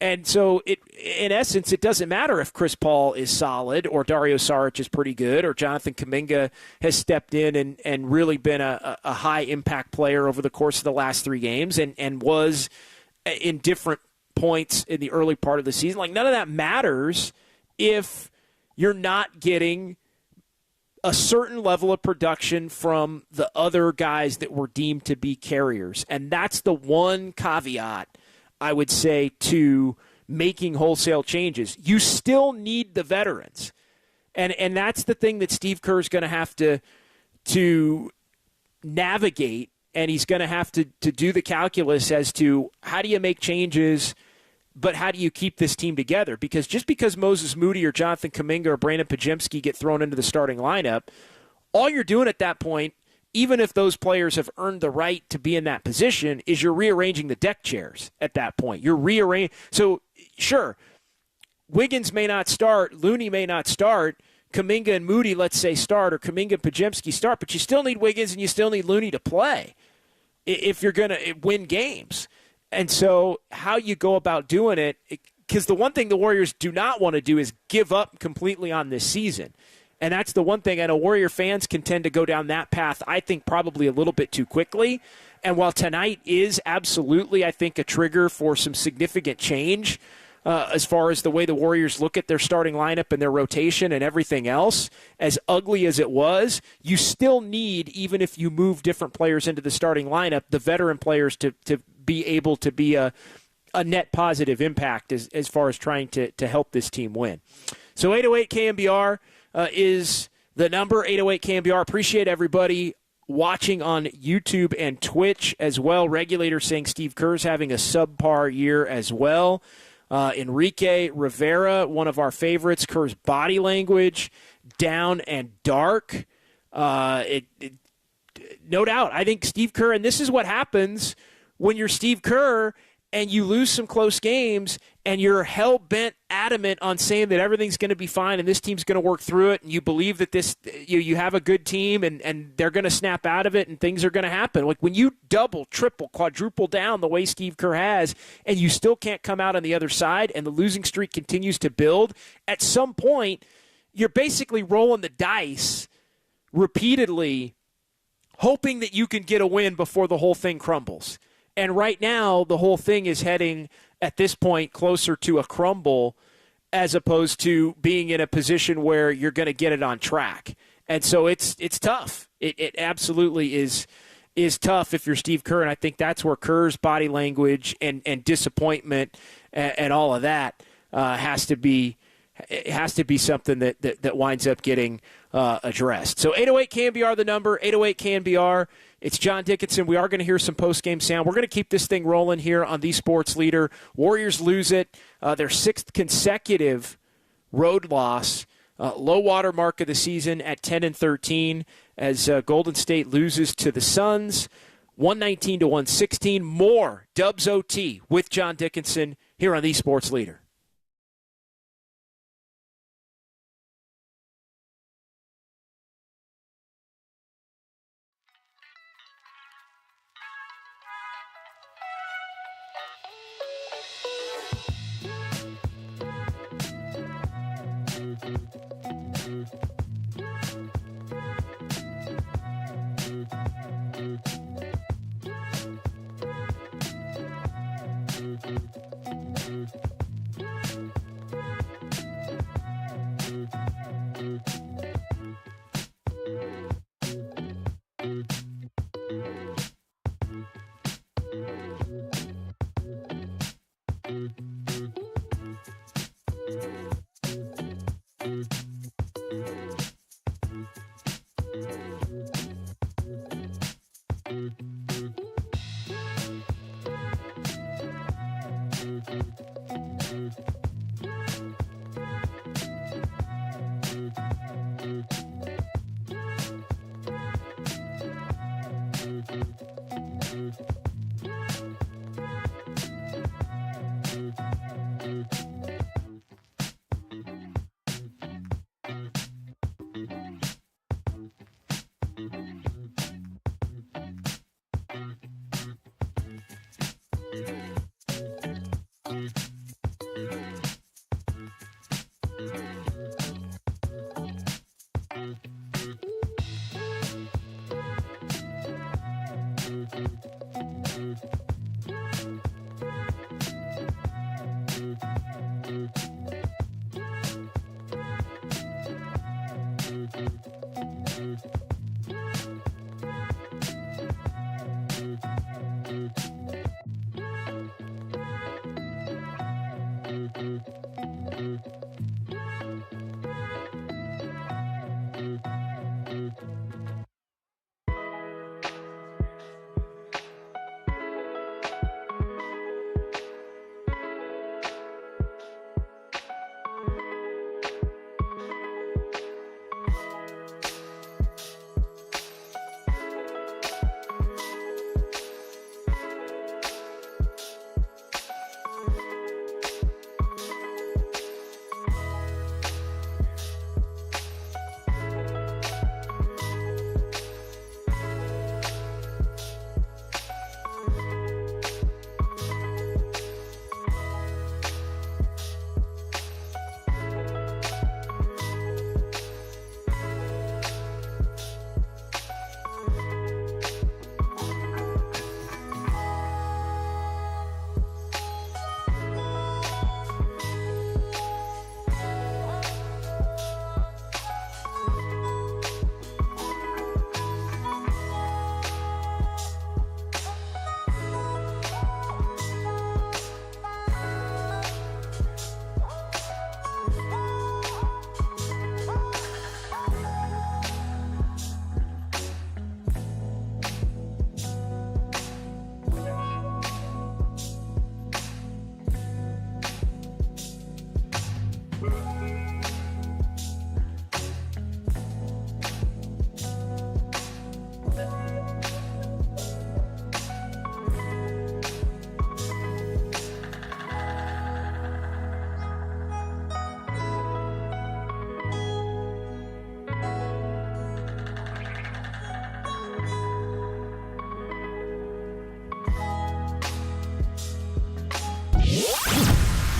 And so, in essence, it doesn't matter if Chris Paul is solid or Dario Saric is pretty good or Jonathan Kuminga has stepped in and really been a high-impact player over the course of the last 3 games and was in different points in the early part of the season. Like, none of that matters if you're not getting a certain level of production from the other guys that were deemed to be carriers. And that's the one caveat I would say to making wholesale changes. You still need the veterans. And that's the thing that Steve Kerr is going to have to navigate, and he's going to have to do the calculus as to how do you make changes but how do you keep this team together? Because just because Moses Moody or Jonathan Kuminga or Brandon Pajemski get thrown into the starting lineup, all you're doing at that point, even if those players have earned the right to be in that position, is you're rearranging the deck chairs at that point. You're rearranging. So, sure, Wiggins may not start, Looney may not start, Kuminga and Moody, let's say, start, or Kuminga and Pajemski start, but you still need Wiggins and you still need Looney to play if you're going to win games. And so how you go about doing it, because the one thing the Warriors do not want to do is give up completely on this season. And that's the one thing. I know Warrior fans can tend to go down that path, I think, probably a little bit too quickly. And while tonight is absolutely, I think, a trigger for some significant change as far as the way the Warriors look at their starting lineup and their rotation and everything else, as ugly as it was, you still need, even if you move different players into the starting lineup, the veteran players to be able to be a net positive impact as far as trying to help this team win. So 808 KNBR is the number, 808 KNBR. Appreciate everybody watching on YouTube and Twitch as well. Regulator saying Steve Kerr's having a subpar year as well. Enrique Rivera, one of our favorites, Kerr's body language, down and dark. No doubt. I think Steve Kerr, and this is what happens when you're Steve Kerr and you lose some close games and you're hell-bent adamant on saying that everything's going to be fine and this team's going to work through it, and you believe that you have a good team and they're going to snap out of it and things are going to happen. Like when you double, triple, quadruple down the way Steve Kerr has and you still can't come out on the other side and the losing streak continues to build, at some point you're basically rolling the dice repeatedly hoping that you can get a win before the whole thing crumbles. And right now, the whole thing is heading, at this point, closer to a crumble as opposed to being in a position where you're going to get it on track. And so it's tough. It absolutely is tough if you're Steve Kerr, and I think that's where Kerr's body language and disappointment and all of that has to be something that winds up getting addressed. So 808 KNBR, the number, 808 KNBR. It's John Dickinson. We are going to hear some post-game sound. We're going to keep this thing rolling here on the Sports Leader. Warriors lose it. Their sixth consecutive road loss. Low water mark of the season at 10-13 as Golden State loses to the Suns, 119-116. More Dubs OT with John Dickinson here on the Sports Leader.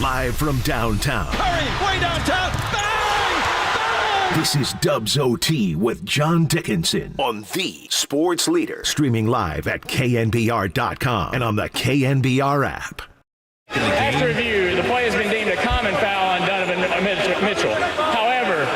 Live from downtown. Hurry, way downtown. Bang! Bang! This is Dubs OT with John Dickinson on the Sports Leader. Streaming live at KNBR.com and on the KNBR app. After review, the play has been deemed a common foul on Donovan Mitchell. However,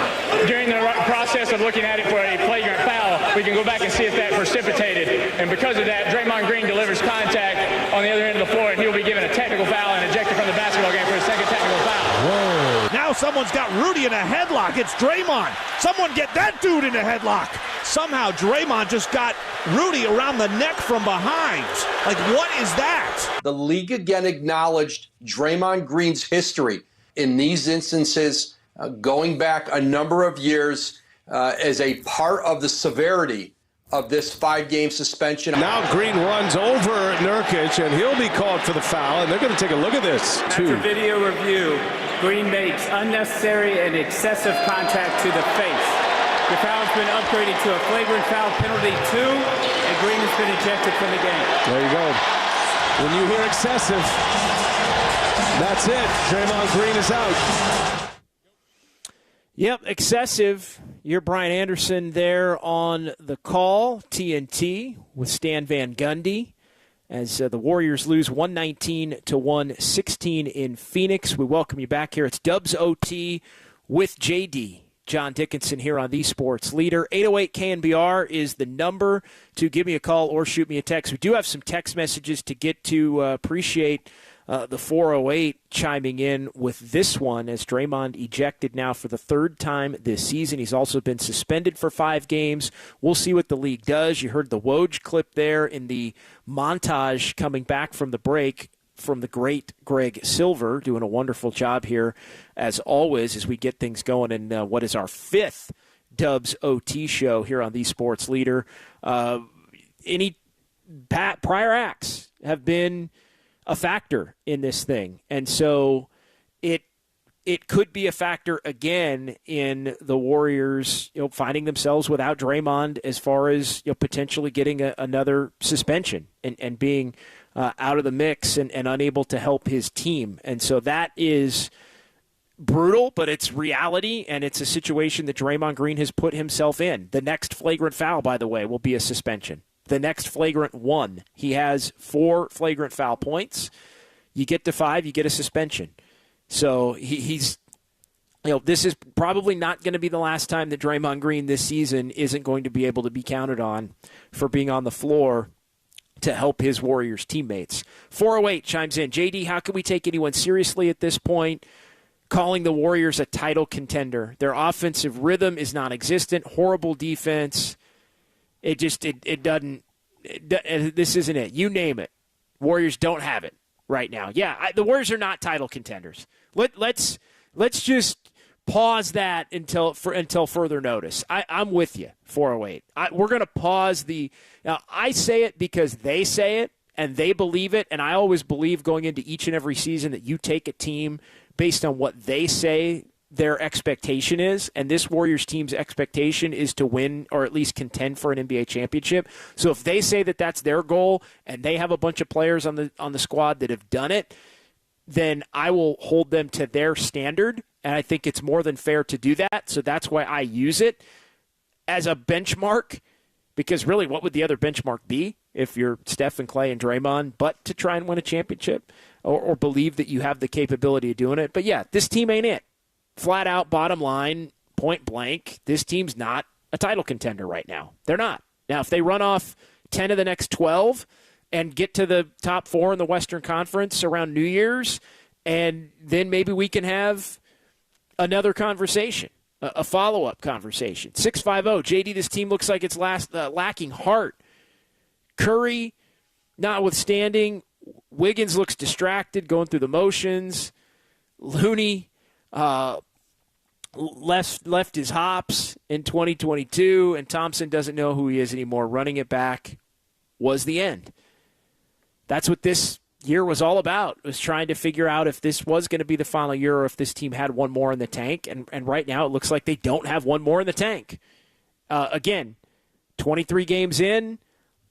during the process of looking at it for a flagrant foul, we can go back and see if that precipitated. And because of that, Draymond Green delivers contact on the other end of the floor, and he will be given a technical foul and ejected from the basketball game for a second technical foul. Whoa. Now someone's got Rudy in a headlock. It's Draymond. Someone get that dude in a headlock. Somehow Draymond just got Rudy around the neck from behind. Like, what is that? The league again acknowledged Draymond Green's history in these instances going back a number of years as a part of the severity of this 5-game suspension. Now Green runs over Nurkic, and he'll be called for the foul, and they're going to take a look at this. After video review, Green makes unnecessary and excessive contact to the face. The foul has been upgraded to a flagrant foul penalty 2, and Green has been ejected from the game. There you go. When you hear excessive, that's it. Draymond Green is out. Yep, excessive. You're Brian Anderson there on the call, TNT, with Stan Van Gundy, as the Warriors lose 119-116 in Phoenix. We welcome you back here. It's Dubs OT with JD. John Dickinson here on the Sports Leader. 808 KNBR is the number to give me a call or shoot me a text. We do have some text messages to get to. Appreciate the 408 chiming in with this one, as Draymond ejected now for the third time this season. He's also been suspended for 5 games. We'll see what the league does. You heard the Woj clip there in the montage coming back from the break from the great Greg Silver, doing a wonderful job here, as always, as we get things going in what is our 5th Dubs OT show here on the Sports Leader. Any prior acts have been a factor in this thing, and so it could be a factor again in the Warriors, finding themselves without Draymond, as far as potentially getting another suspension and being out of the mix and unable to help his team. And so that is brutal, but it's reality, and it's a situation that Draymond Green has put himself in. The next flagrant foul, by the way, will be a suspension. The next flagrant one. He has 4 flagrant foul points. You get to 5, you get a suspension. So he's, this is probably not going to be the last time that Draymond Green this season isn't going to be able to be counted on for being on the floor to help his Warriors teammates. 408 chimes in. JD, how can we take anyone seriously at this point, calling the Warriors a title contender? Their offensive rhythm is non-existent. Horrible defense. It doesn't. This isn't it. You name it. Warriors don't have it right now. Yeah, the Warriors are not title contenders. Let's just pause that until further notice. I'm with you, 408. We're going to pause the. Now, I say it because they say it and they believe it, and I always believe going into each and every season that you take a team based on what they say their expectation is, and this Warriors team's expectation is to win or at least contend for an NBA championship. So if they say that that's their goal and they have a bunch of players on the squad that have done it, then I will hold them to their standard, and I think it's more than fair to do that. So that's why I use it as a benchmark, because really what would the other benchmark be if you're Steph and Clay and Draymond, but to try and win a championship or believe that you have the capability of doing it? But yeah, this team ain't it. Flat out, bottom line, point blank, this team's not a title contender right now. They're not. Now, if they run off 10 of the next 12 and get to the top 4 in the Western Conference around New Year's, and then maybe we can have another conversation, a follow-up conversation. 650, JD, this team looks like it's lacking heart. Curry, notwithstanding, Wiggins looks distracted, going through the motions. Looney, left his hops in 2022, and Thompson doesn't know who he is anymore. Running it back was the end. That's what this year was all about, was trying to figure out if this was going to be the final year or if this team had one more in the tank. And right now it looks like they don't have one more in the tank. Again, 23 games in,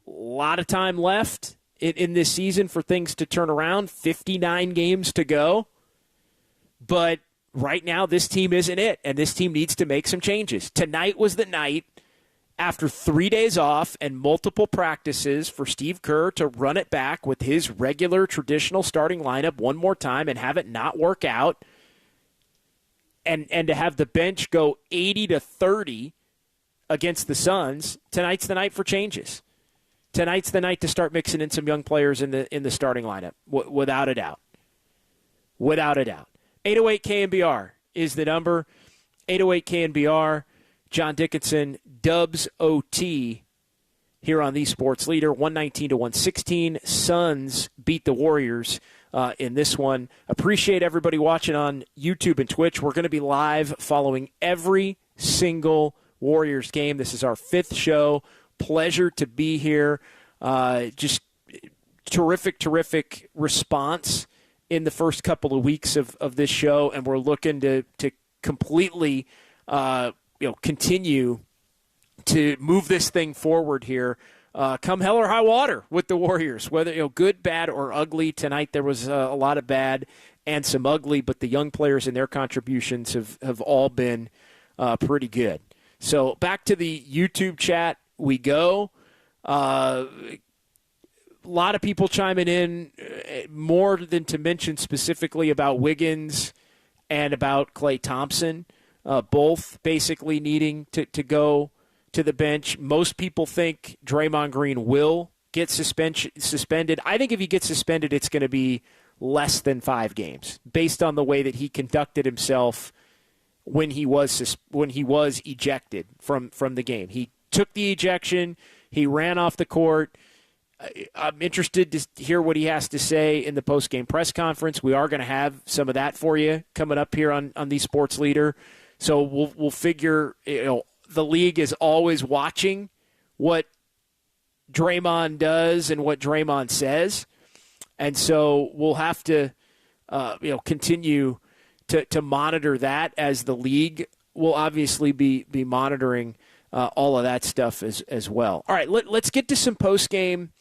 a lot of time left in this season for things to turn around, 59 games to go. But right now this team isn't it, and this team needs to make some changes. Tonight was the night, after 3 days off and multiple practices, for Steve Kerr to run it back with his regular traditional starting lineup one more time and have it not work out, and to have the bench go 80-30 against the Suns. Tonight's the night for changes. Tonight's the night to start mixing in some young players in the starting lineup, without a doubt. Without a doubt. 808 KNBR is the number. 808 KNBR. John Dickinson, Dubs OT here on the Sports Leader. 119-116. Suns beat the Warriors in this one. Appreciate everybody watching on YouTube and Twitch. We're going to be live following every single Warriors game. This is our 5th show. Pleasure to be here. Just terrific response in the first couple of weeks of this show, and we're looking to completely continue to move this thing forward here. Come hell or high water with the Warriors, whether good, bad, or ugly. Tonight there was a lot of bad and some ugly, but the young players and their contributions have all been pretty good. So back to the YouTube chat we go. A lot of people chiming in, more than to mention specifically about Wiggins and about Klay Thompson, both basically needing to go to the bench. Most people think Draymond Green will get suspended. I think if he gets suspended, it's going to be less than 5 games, based on the way that he conducted himself when he was ejected from the game. He took the ejection. He ran off the court. I'm interested to hear what he has to say in the post-game press conference. We are going to have some of that for you coming up here on the Sports Leader. So we'll figure, the league is always watching what Draymond does and what Draymond says. And so we'll have to continue to monitor that, as the league will obviously be monitoring all of that stuff as well. All right, let's get to some post-game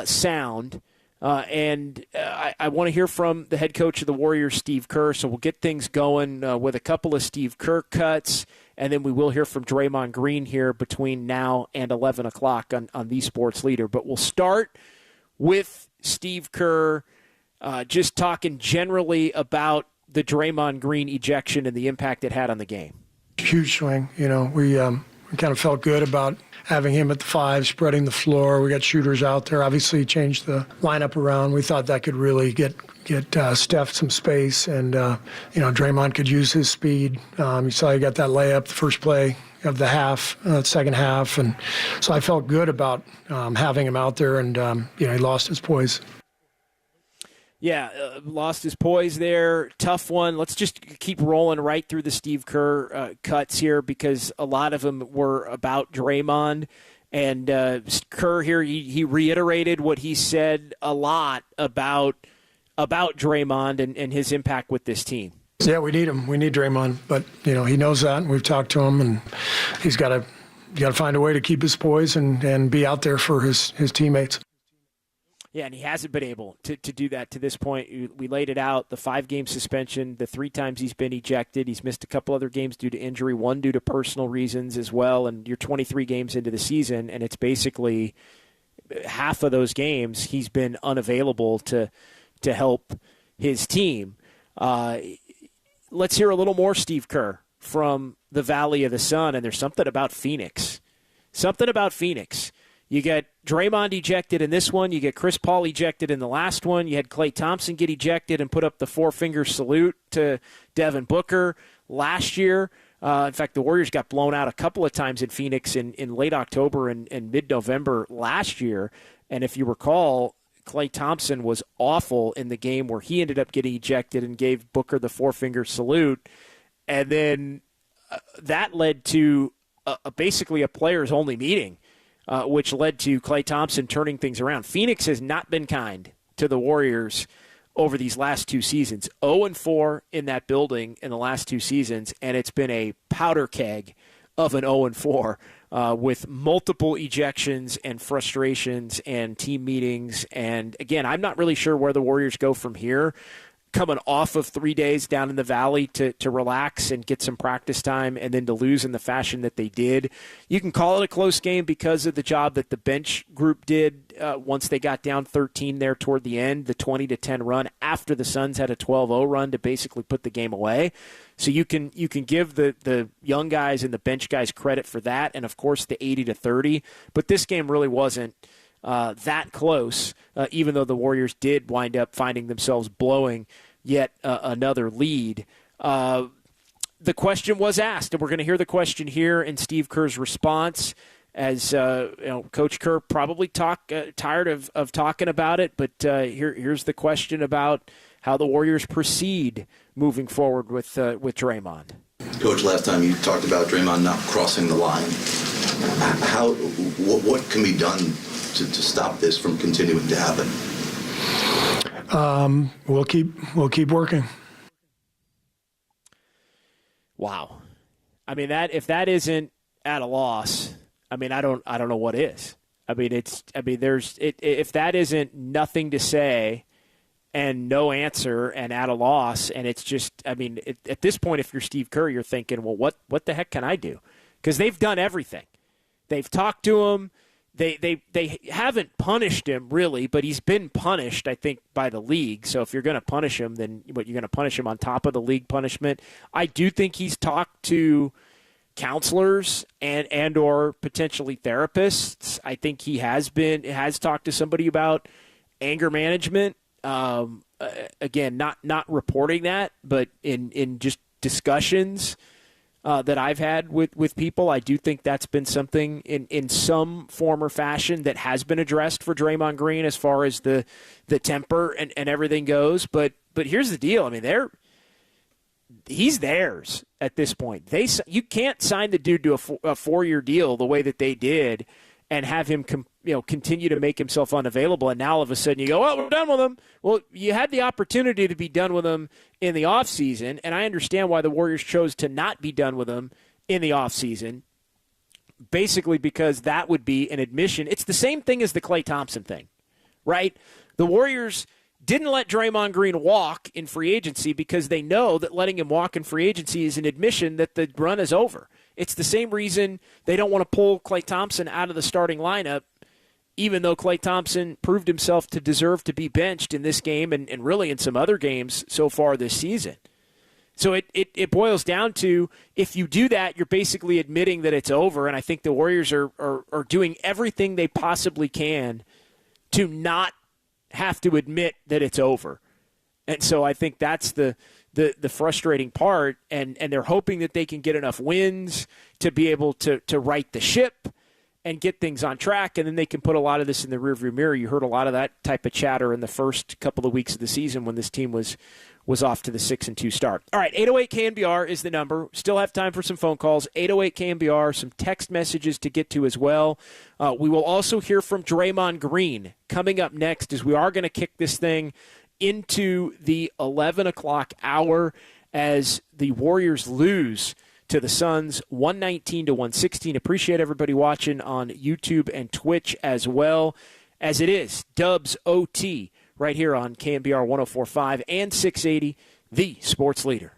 sound. And I want to hear from the head coach of the Warriors, Steve Kerr. So we'll get things going with a couple of Steve Kerr cuts, and then we will hear from Draymond Green here between now and 11 o'clock on the Sports Leader. But we'll start with Steve Kerr just talking generally about the Draymond Green ejection and the impact it had on the game. Huge swing. We kind of felt good about having him at the 5, spreading the floor. We got shooters out there. Obviously, changed the lineup around. We thought that could really get Steph some space, and Draymond could use his speed. You saw he got that layup the first play of the second half, and so I felt good about having him out there, and he lost his poise. Yeah, lost his poise there. Tough one. Let's just keep rolling right through the Steve Kerr cuts here, because a lot of them were about Draymond. And Kerr here, he reiterated what he said a lot about Draymond and his impact with this team. Yeah, we need him. We need Draymond. But, he knows that, and we've talked to him, and he's got to find a way to keep his poise and be out there for his teammates. Yeah, and he hasn't been able to do that to this point. We laid it out, the 5-game suspension, the 3 times he's been ejected. He's missed a couple other games due to injury, 1 due to personal reasons as well, and you're 23 games into the season, and it's basically half of those games he's been unavailable to help his team. Let's hear a little more Steve Kerr from the Valley of the Sun, and there's something about Phoenix. You get Draymond ejected in this one. You get Chris Paul ejected in the last one. You had Klay Thompson get ejected and put up the 4-finger salute to Devin Booker last year. In fact, the Warriors got blown out a couple of times in Phoenix in late October and mid-November last year. And if you recall, Klay Thompson was awful in the game where he ended up getting ejected and gave Booker the 4-finger salute. And then that led to basically a players-only meeting, which led to Klay Thompson turning things around. Phoenix has not been kind to the Warriors over these last 2 seasons. 0-4 in that building in the last 2 seasons, and it's been a powder keg of an 0-4 with multiple ejections and frustrations and team meetings. And, again, I'm not really sure where the Warriors go from here, coming off of 3 days down in the Valley to relax and get some practice time and then to lose in the fashion that they did. You can call it a close game because of the job that the bench group did once they got down 13 there toward the end, the 20-10 run after the Suns had a 12-0 run to basically put the game away. So you can give the young guys and the bench guys credit for that, and, of course, the 80-30. But this game really wasn't that close, even though the Warriors did wind up finding themselves blowing yet another lead. The question was asked, and we're going to hear the question here in Steve Kerr's response, as Coach Kerr probably tired of talking about it, but here's the question about how the Warriors proceed moving forward with Draymond. Coach, last time you talked about Draymond not crossing the line. What can be done to stop this from continuing to happen? We'll keep working. Wow. I mean, if that isn't at a loss, I mean, I don't know what is. I mean, if that isn't nothing to say and no answer and at a loss, and it's just, I mean, at this point, if you're Steve Kerr, you're thinking, well, what the heck can I do? Because they've done everything. They've talked to him. They haven't punished him, really, but he's been punished, I think, by the league. So if you're going to punish him, then you're going to punish him on top of the league punishment. I do think he's talked to counselors and or potentially therapists. I think he has talked to somebody about anger management. Again, not reporting that, but in just discussions that I've had with people, I do think that's been something in some form or fashion that has been addressed for Draymond Green as far as the temper and everything goes. But here's the deal. I mean, he's theirs at this point. You can't sign the dude to a 4-year deal the way that they did and have him continue to make himself unavailable, and now all of a sudden you go, oh, we're done with him. Well, you had the opportunity to be done with him in the offseason, and I understand why the Warriors chose to not be done with him in the offseason, basically because that would be an admission. It's the same thing as the Klay Thompson thing, right? The Warriors didn't let Draymond Green walk in free agency because they know that letting him walk in free agency is an admission that the run is over. It's the same reason they don't want to pull Klay Thompson out of the starting lineup, even though Klay Thompson proved himself to deserve to be benched in this game and really in some other games so far this season. So it boils down to, if you do that, you're basically admitting that it's over, and I think the Warriors are doing everything they possibly can to not have to admit that it's over. And so I think that's the frustrating part, and they're hoping that they can get enough wins to be able to right the ship and get things on track, and then they can put a lot of this in the rearview mirror. You heard a lot of that type of chatter in the first couple of weeks of the season when this team was off to the 6-2 start. All right, 808-KNBR is the number. Still have time for some phone calls. 808-KNBR, some text messages to get to as well. We will also hear from Draymond Green coming up next, as we are going to kick this thing into the 11 o'clock hour as the Warriors lose to the Suns 119-116. Appreciate everybody watching on YouTube and Twitch as well, as it is Dubs OT right here on KNBR 104.5 and 680, the sports leader.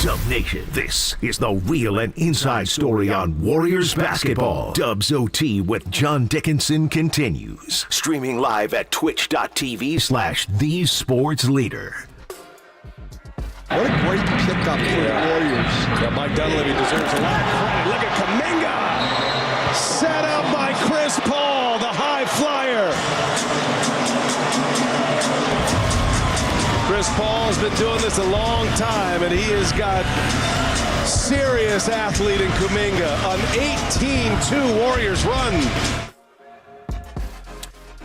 Dub Nation, this is the real and inside story on Warriors basketball. Dubs OT with John Dickinson continues. Streaming live at twitch.tv/thesportsleader. What a great pickup for the Warriors. Yeah, Mike Dunleavy deserves a lot of credit. Look at Kuminga. Set up by Chris Paul, the high flyer. Chris Paul has been doing this a long time, and he has got serious athlete in Kuminga. An 18-2 Warriors run.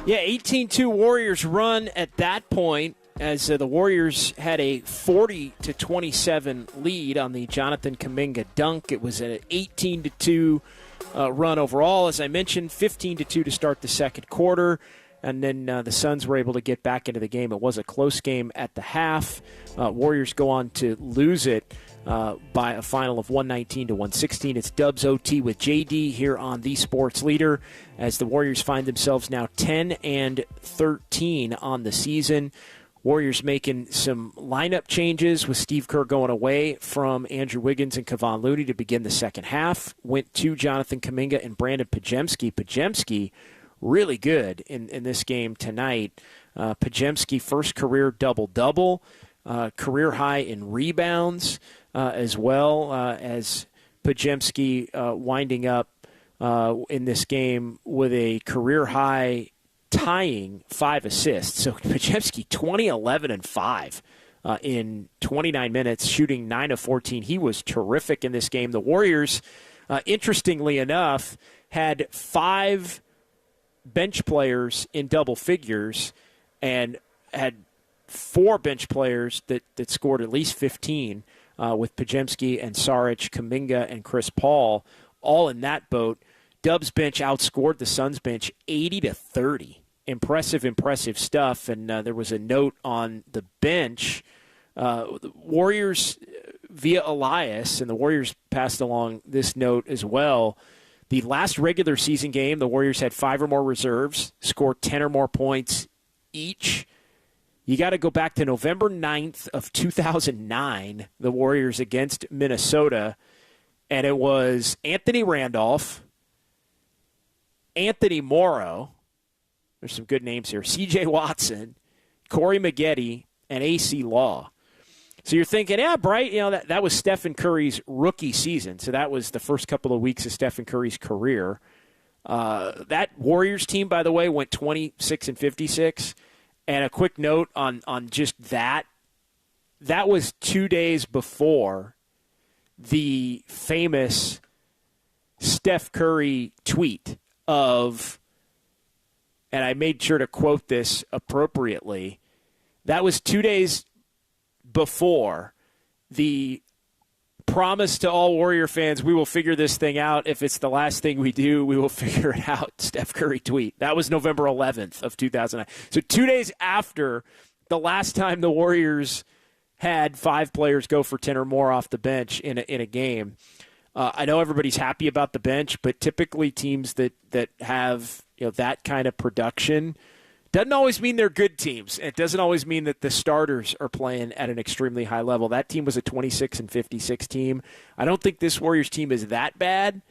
Yeah, 18-2 Warriors run at that point as the Warriors had a 40-27 lead on the Jonathan Kuminga dunk. It was an 18-2 run overall. As I mentioned, 15-2 to start the second quarter. And then the Suns were able to get back into the game. It was a close game at the half. Warriors go on to lose it by a final of 119-116. It's Dubs OT with JD here on The Sports Leader as the Warriors find themselves now 10-13 on the season. Warriors making some lineup changes with Steve Kerr going away from Andrew Wiggins and Kevon Looney to begin the second half. Went to Jonathan Kuminga and Brandon Podziemski. Podziemski really good in this game tonight. Podziemski, first career double-double, career high in rebounds as well as Podziemski winding up in this game with a career high tying 5 assists. So Podziemski 20, 11, and 5 in 29 minutes, shooting 9 of 14. He was terrific in this game. The Warriors, interestingly enough, had 5 bench players in double figures and had 4 bench players that scored at least 15 with Podziemski and Saric, Kuminga, and Chris Paul all in that boat. Dubs bench outscored the Suns bench 80-30. Impressive stuff. And there was a note on the bench. The Warriors via Elias, and the Warriors passed along this note as well. The last regular season game, the Warriors had 5 or more reserves, scored 10 or more points each. You got to go back to November 9th of 2009, the Warriors against Minnesota, and it was Anthony Randolph, Anthony Morrow, there's some good names here, C.J. Watson, Corey Maggette, and A.C. Law. So you're thinking, yeah, Bright, that was Stephen Curry's rookie season. So that was the first couple of weeks of Stephen Curry's career. That Warriors team, by the way, went 26-56. And a quick note on just that. That was 2 days before the famous Steph Curry tweet of, and I made sure to quote this appropriately, that was 2 days before the promise to all Warrior fans, we will figure this thing out. If it's the last thing we do, we will figure it out. Steph Curry tweet. That was November 11th of 2009. So 2 days after the last time the Warriors had 5 players go for 10 or more off the bench in a game. I know everybody's happy about the bench, but typically teams that have that kind of production doesn't always mean they're good teams. It doesn't always mean that the starters are playing at an extremely high level. That team was a 26-56 team. I don't think this Warriors team is that bad,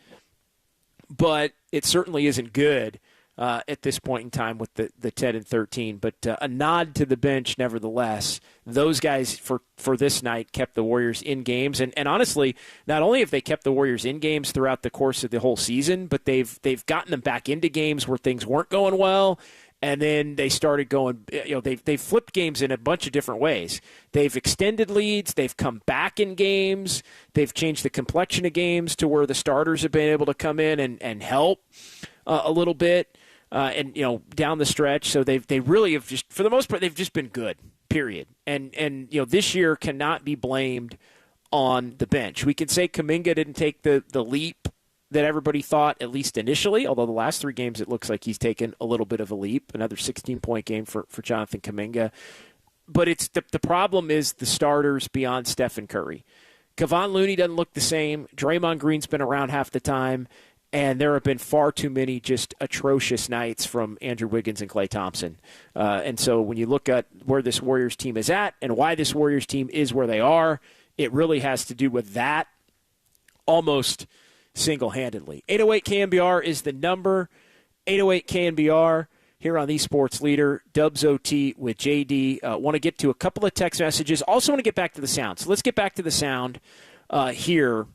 but it certainly isn't good at this point in time with the 10-13. But a nod to the bench, nevertheless. Those guys for this night kept the Warriors in games, and honestly, not only have they kept the Warriors in games throughout the course of the whole season, but they've gotten them back into games where things weren't going well. And then they started going, they've flipped games in a bunch of different ways. They've extended leads. They've come back in games. They've changed the complexion of games to where the starters have been able to come in and help a little bit and down the stretch. So they really have just, for the most part, they've just been good, period. And this year cannot be blamed on the bench. We can say Kuminga didn't take the leap that everybody thought, at least initially, although the last 3 games it looks like he's taken a little bit of a leap, another 16-point game for Jonathan Kuminga. But it's the problem is the starters beyond Steph and Curry. Kevon Looney doesn't look the same. Draymond Green's been around half the time, and there have been far too many just atrocious nights from Andrew Wiggins and Klay Thompson. And so when you look at where this Warriors team is at and why this Warriors team is where they are, it really has to do with that almost single-handedly. 808 KNBR is the number. 808 KNBR here on the Sports Leader. Dubs OT with JD. Want to get to a couple of text messages. Also want to get back to the sound. So let's get back to the sound here.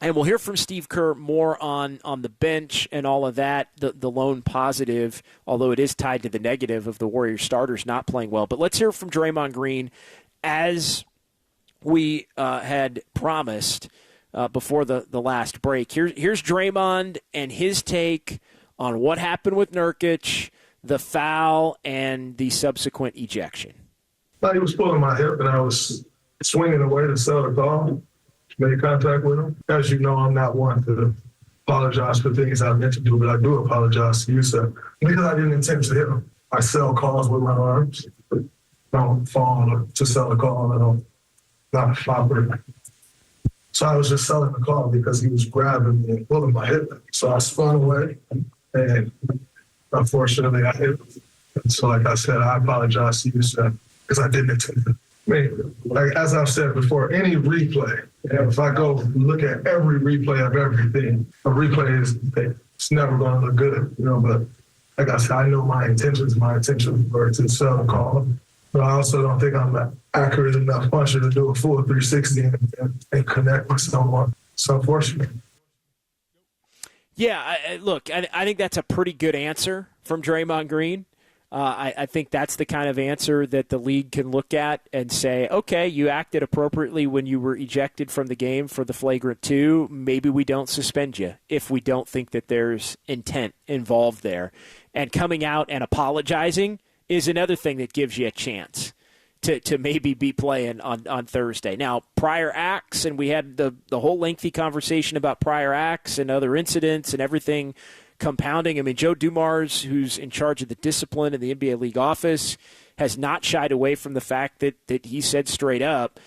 And we'll hear from Steve Kerr more on the bench and all of that, the lone positive, although it is tied to the negative of the Warriors starters not playing well. But let's hear from Draymond Green as we had promised before the last break. Here's Draymond and his take on what happened with Nurkic, the foul, and the subsequent ejection. He was pulling my hip, and I was swinging away to sell the call, made contact with him. As you know, I'm not one to apologize for things I meant to do, but I do apologize to you, sir, because I didn't intend to hit him. I sell calls with my arms. I don't fall to sell a call. I don't, not a flopper. So I was just selling the call because he was grabbing me and pulling my hip. So I spun away, and unfortunately I hit him. And so like I said, I apologize to you, sir, because I didn't intend to. I mean, like as I've said before, any replay, if I go look at every replay of everything, a replay it's never going to look good, but like I said, I know my intentions. My intentions were to sell the call. But I also don't think I'm an accurate enough puncher to do a full 360 and connect with someone. It's unfortunate. Yeah, look, I think that's a pretty good answer from Draymond Green. I think that's the kind of answer that the league can look at and say, okay, you acted appropriately when you were ejected from the game for the flagrant 2. Maybe we don't suspend you if we don't think that there's intent involved there. And coming out and apologizing is another thing that gives you a chance to maybe be playing on Thursday. Now, prior acts, and we had the whole lengthy conversation about prior acts and other incidents and everything compounding. I mean, Joe Dumars, who's in charge of the discipline in the NBA League office, has not shied away from the fact that he said straight up,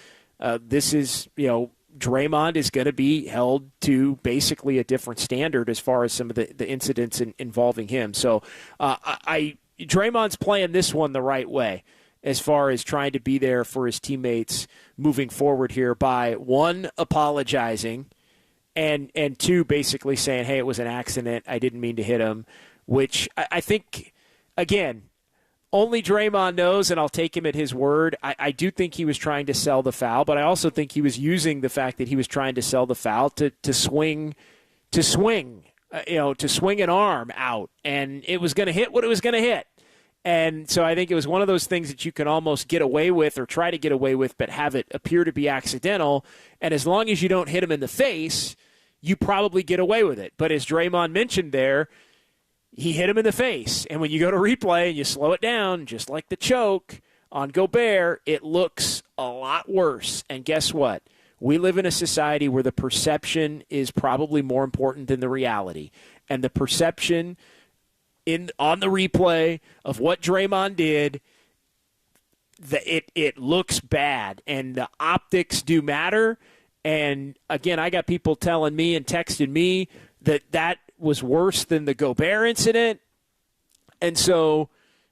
this is, Draymond is going to be held to basically a different standard as far as some of the incidents involving him. So Draymond's playing this one the right way as far as trying to be there for his teammates moving forward here by, 1, apologizing, and 2, basically saying, hey, it was an accident. I didn't mean to hit him, which I think, again, only Draymond knows, and I'll take him at his word. I do think he was trying to sell the foul, but I also think he was using the fact that he was trying to sell the foul to swing an arm out, and it was going to hit what it was going to hit. And so I think it was one of those things that you can almost get away with or try to get away with, but have it appear to be accidental. And as long as you don't hit him in the face, you probably get away with it. But as Draymond mentioned there, he hit him in the face. And when you go to replay and you slow it down, just like the choke on Gobert, it looks a lot worse. And guess what? We live in a society where the perception is probably more important than the reality. And the perception on the replay of what Draymond did, it looks bad. And the optics do matter. And, again, I got people telling me and texting me that was worse than the Gobert incident. And so,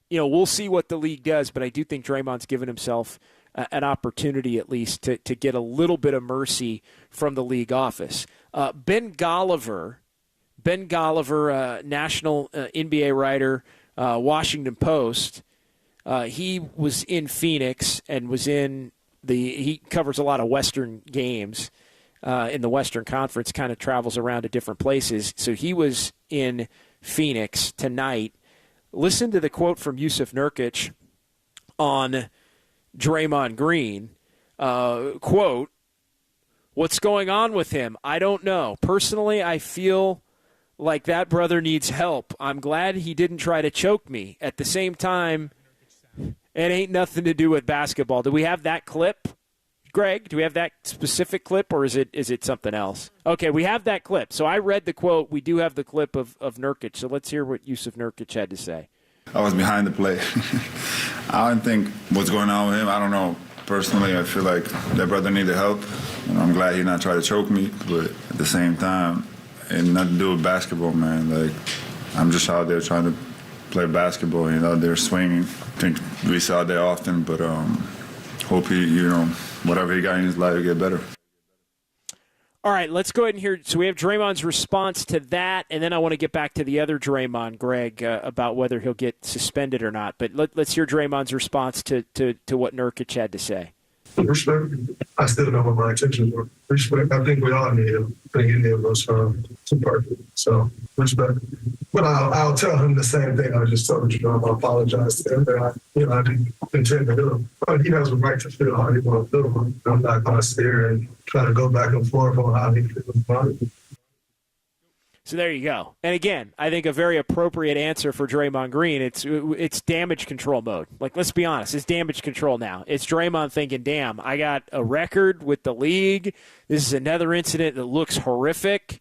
we'll see what the league does. But I do think Draymond's given himself an opportunity at least to get a little bit of mercy from the league office. Ben Golliver Ben Golliver, national NBA writer, Washington Post, he was in Phoenix and was in he covers a lot of Western games in the Western Conference, kind of travels around to different places. So he was in Phoenix tonight. Listen to the quote from Yusuf Nurkic on Draymond Green. Quote, "What's going on with him? I don't know. Personally, I feel like that brother needs help. I'm glad he didn't try to choke me. At the same time, it ain't nothing to do with basketball." Do we have that clip, Greg? Do we have that specific clip, or is it something else? Okay, we have that clip. So I read the quote. We do have the clip of Nurkic. So let's hear what Yusuf Nurkic had to say. I was behind the play. I don't think what's going on with him. I don't know. Personally, I feel like that brother needed help. I'm glad he not try to choke me, but at the same time, it had nothing to do with basketball, man. Like, I'm just out there trying to play basketball, out there swinging. I think we saw that often, but hope he, whatever he got in his life, will get better. All right, let's go ahead and hear. So we have Draymond's response to that, and then I want to get back to the other Draymond, Greg, about whether he'll get suspended or not. But let's hear Draymond's response to what Nurkic had to say. Respect. I still know what my intentions were. Respect. I think we all need him. I think any of us are perfect. So, respect. But I'll tell him the same thing I just told you. I apologize to him. I didn't intend to do him. But he has a right to feel how he wants to feel. I'm not going to sit here and try to go back and forth on how he feels about it. So there you go. And again, I think a very appropriate answer for Draymond Green. It's damage control mode. Like, let's be honest, it's damage control now. It's Draymond thinking, damn, I got a record with the league. This is another incident that looks horrific.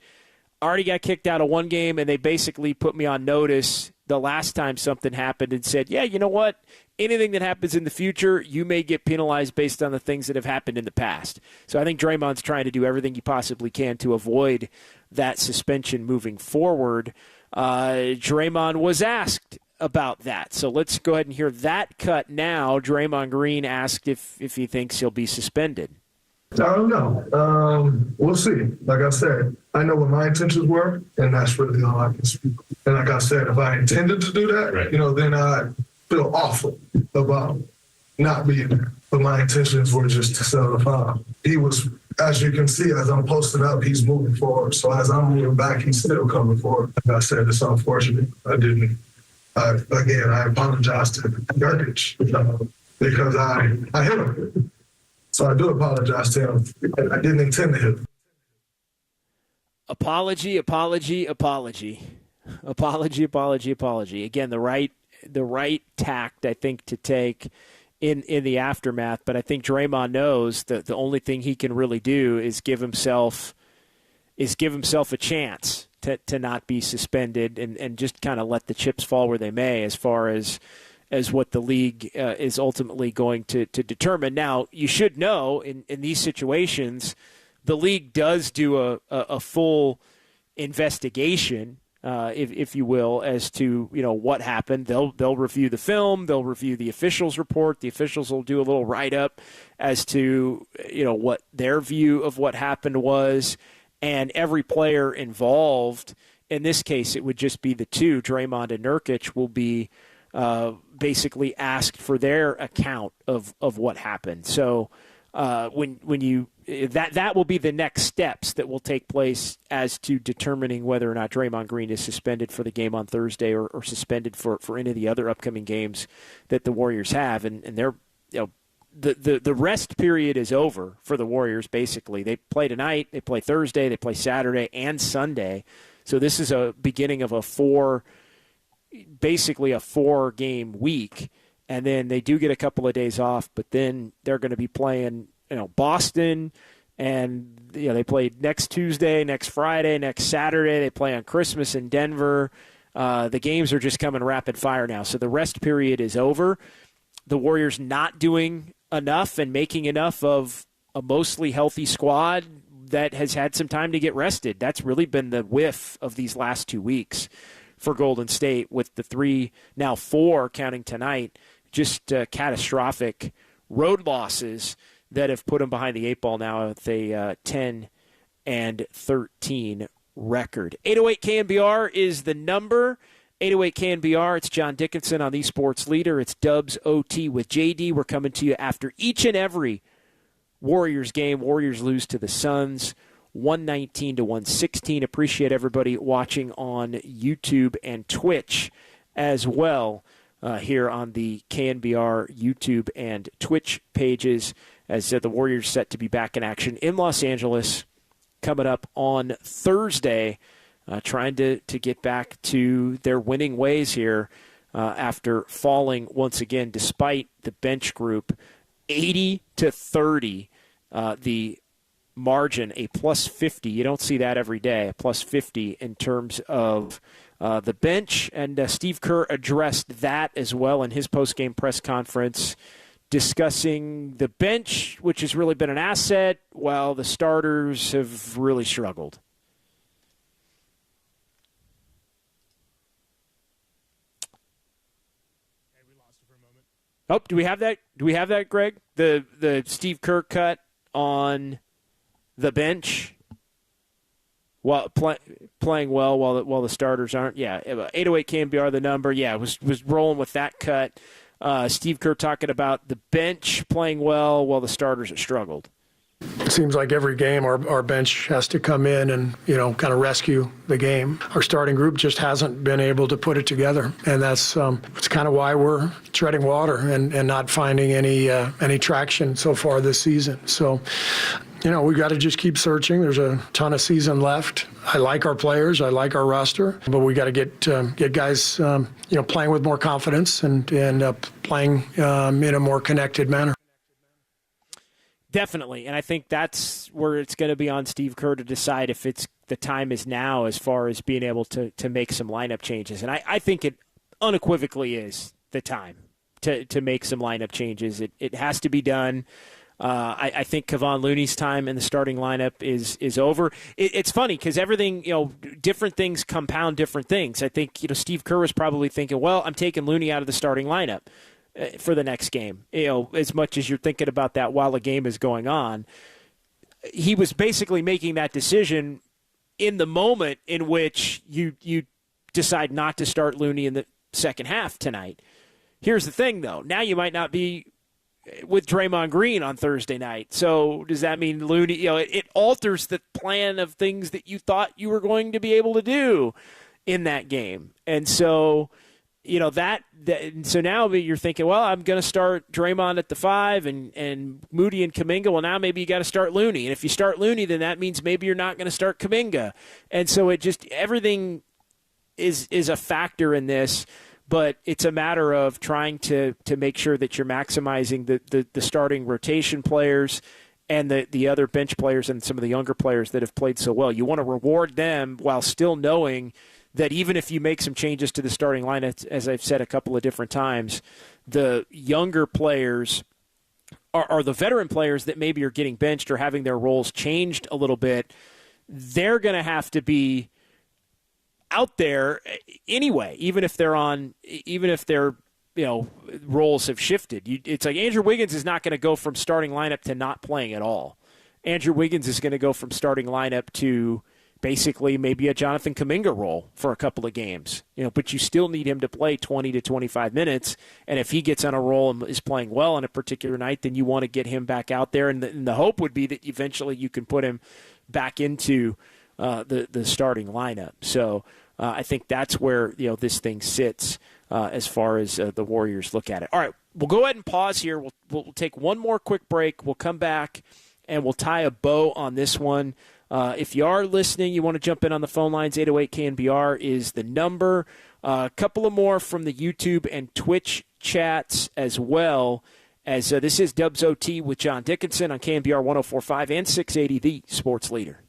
Already got kicked out of one game, and they basically put me on notice the last time something happened and said, yeah, you know what? Anything that happens in the future, you may get penalized based on the things that have happened in the past. So I think Draymond's trying to do everything he possibly can to avoid that suspension moving forward. Draymond was asked about that. So let's go ahead and hear that cut now. Draymond Green asked if he thinks he'll be suspended. I don't know. We'll see. Like I said, I know what my intentions were, and that's really all I can speak. And like I said, if I intended to do that, then I'd feel awful about not being there. But my intentions were just to sell the foul. He was, as you can see, as I'm posted up, he's moving forward. So as I'm moving back, he's still coming forward. Like I said, it's unfortunate. I apologize to Nurkic because I hit him. So I do apologize to him. I didn't intend to hit him. Apology. Again, the right tact, I think, to take in the aftermath. But I think Draymond knows that the only thing he can really do is give himself a chance to not be suspended and just kind of let the chips fall where they may as far as what the league is ultimately going to determine. Now, you should know in these situations, the league does do a full investigation, if you will, as to what happened. They'll review the film, they'll review the officials' report. The officials will do a little write-up as to what their view of what happened was, and every player involved. In this case, it would just be the two, Draymond and Nurkic, will be basically asked for their account of what happened. So when you that will be the next steps that will take place as to determining whether or not Draymond Green is suspended for the game on Thursday or suspended for any of the other upcoming games that the Warriors have. And they're the rest period is over for the Warriors. Basically, they play tonight, they play Thursday, they play Saturday and Sunday. So this is a beginning of a 4-game week, and then they do get a couple of days off, but then they're going to be playing, Boston, and they play next Tuesday, next Friday, next Saturday. They play on Christmas in Denver. The games are just coming rapid fire now, so the rest period is over. The Warriors not doing enough and making enough of a mostly healthy squad that has had some time to get rested. That's really been the whiff of these last 2 weeks for Golden State, with the 4 counting tonight, just catastrophic road losses that have put them behind the 8 ball now with a 10-13 record. 808 KNBR is the number. 808 KNBR. It's John Dickinson on the Sports Leader. It's Dubs OT with JD. We're coming to you after each and every Warriors game. Warriors lose to the Suns 119-116. Appreciate everybody watching on YouTube and Twitch as well here on the KNBR YouTube and Twitch pages, as the Warriors set to be back in action in Los Angeles coming up on Thursday, trying to get back to their winning ways here after falling once again despite the bench group 80-30. The margin, a plus 50. You don't see that every day, a plus 50 in terms of the bench. And Steve Kerr addressed that as well in his post-game press conference, discussing the bench, which has really been an asset, while the starters have really struggled. Oh, do we have that? Do we have that, Greg? The Steve Kerr cut on the bench while playing well while the starters aren't. Yeah, 808 KNBR the number. Yeah, was rolling with that cut. Steve Kerr talking about the bench playing well while the starters have struggled. It seems like every game our bench has to come in and, kind of rescue the game. Our starting group just hasn't been able to put it together, and that's kind of why we're treading water and not finding any traction so far this season. So, we've got to just keep searching. There's a ton of season left. I like our players. I like our roster, but we got to get guys, playing with more confidence and playing in a more connected manner. Definitely, and I think that's where it's going to be on Steve Kerr to decide if the time is now as far as being able to make some lineup changes. And I think it unequivocally is the time to make some lineup changes. It has to be done. I think Kevon Looney's time in the starting lineup is over. It's funny because everything, different things compound different things. I think, Steve Kerr was probably thinking, well, I'm taking Looney out of the starting lineup for the next game. As much as you're thinking about that while the game is going on, he was basically making that decision in the moment in which you decide not to start Looney in the second half tonight. Here's the thing, though. Now you might not be with Draymond Green on Thursday night. So does that mean Looney, it alters the plan of things that you thought you were going to be able to do in that game. And so, so now you're thinking, well, I'm going to start Draymond at the 5 and Moody and Kuminga. Well, now maybe you got to start Looney. And if you start Looney, then that means maybe you're not going to start Kuminga. And so everything is a factor in this. But it's a matter of trying to make sure that you're maximizing the starting rotation players and the other bench players and some of the younger players that have played so well. You want to reward them while still knowing that even if you make some changes to the starting lineup, as I've said a couple of different times, the younger players are the veteran players that maybe are getting benched or having their roles changed a little bit. They're going to have to be out there anyway, even if their roles have shifted. It's like Andrew Wiggins is not going to go from starting lineup to not playing at all. Andrew Wiggins is going to go from starting lineup to basically maybe a Jonathan Kuminga role for a couple of games. But you still need him to play 20 to 25 minutes, and if he gets on a roll and is playing well on a particular night, then you want to get him back out there, and the hope would be that eventually you can put him back into the starting lineup. So I think that's where this thing sits as far as the Warriors look at it. All right, we'll go ahead and pause here. We'll take one more quick break. We'll come back and we'll tie a bow on this one. If you are listening, you want to jump in on the phone lines. 808 KNBR is the number. A couple of more from the YouTube and Twitch chats as well. As this is Dubs OT with John Dickinson on KNBR 104.5 and 680, the Sports Leader.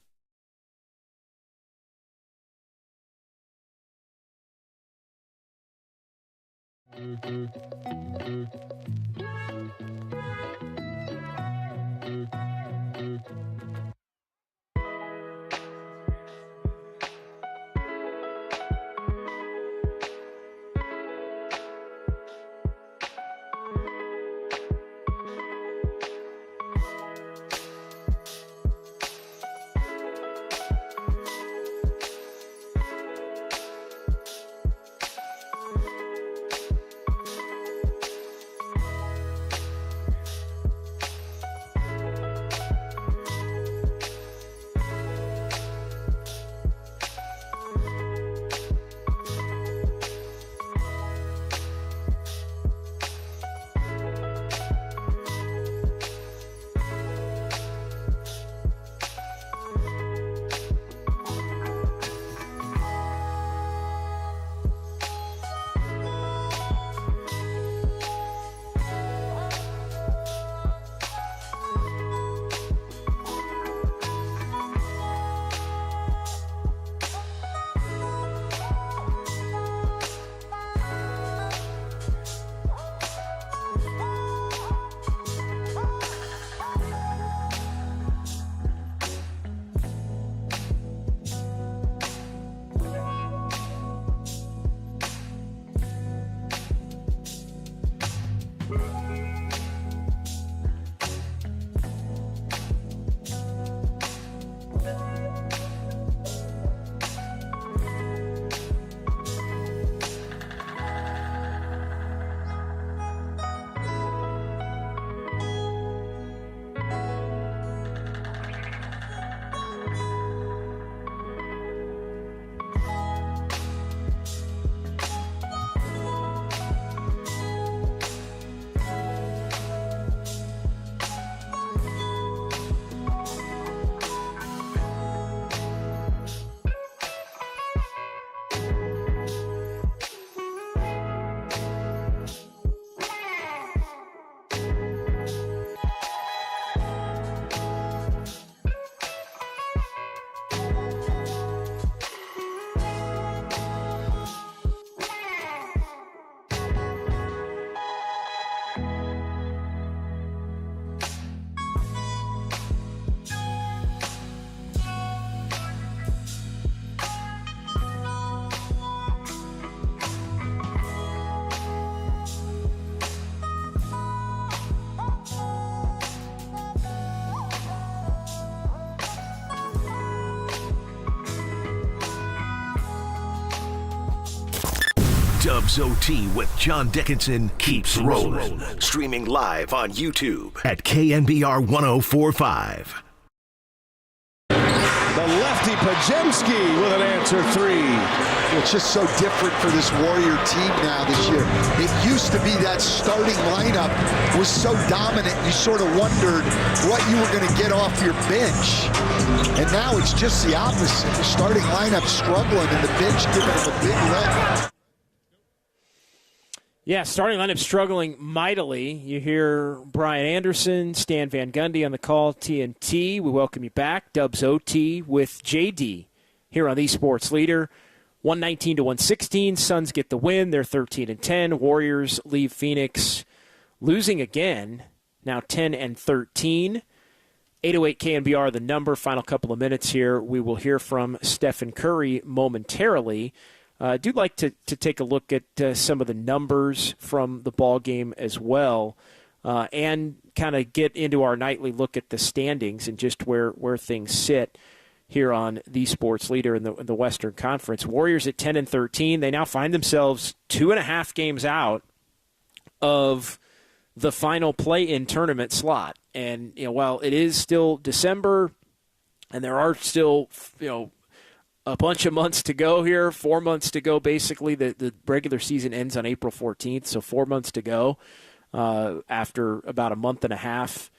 Dubs OT with John Dickinson keeps rolling. Streaming live on YouTube at KNBR 1045. The lefty Pajemski with an answer three. It's just so different for this Warrior team now this year. It used to be that starting lineup was so dominant, you sort of wondered what you were going to get off your bench. And now it's just the opposite. The starting lineup struggling and the bench giving them a big lift. Yeah, starting lineup struggling mightily. You hear Brian Anderson, Stan Van Gundy on the call, TNT. We welcome you back. Dubs OT with JD here on the Sports Leader. 119-116. Suns get the win. They're 13-10. Warriors leave Phoenix losing again, now 10-13. 808 KNBR, the number. Final couple of minutes here. We will hear from Stephen Curry momentarily. I do like to take a look at some of the numbers from the ball game as well, and kind of get into our nightly look at the standings and just where things sit here on the Sports Leader in the Western Conference. Warriors at 10-13. They now find themselves 2.5 games out of the final play-in tournament slot. And while it is still December, and there are still a bunch of months to go here, 4 months to go basically. The regular season ends on April 14th, so 4 months to go after about a month and a half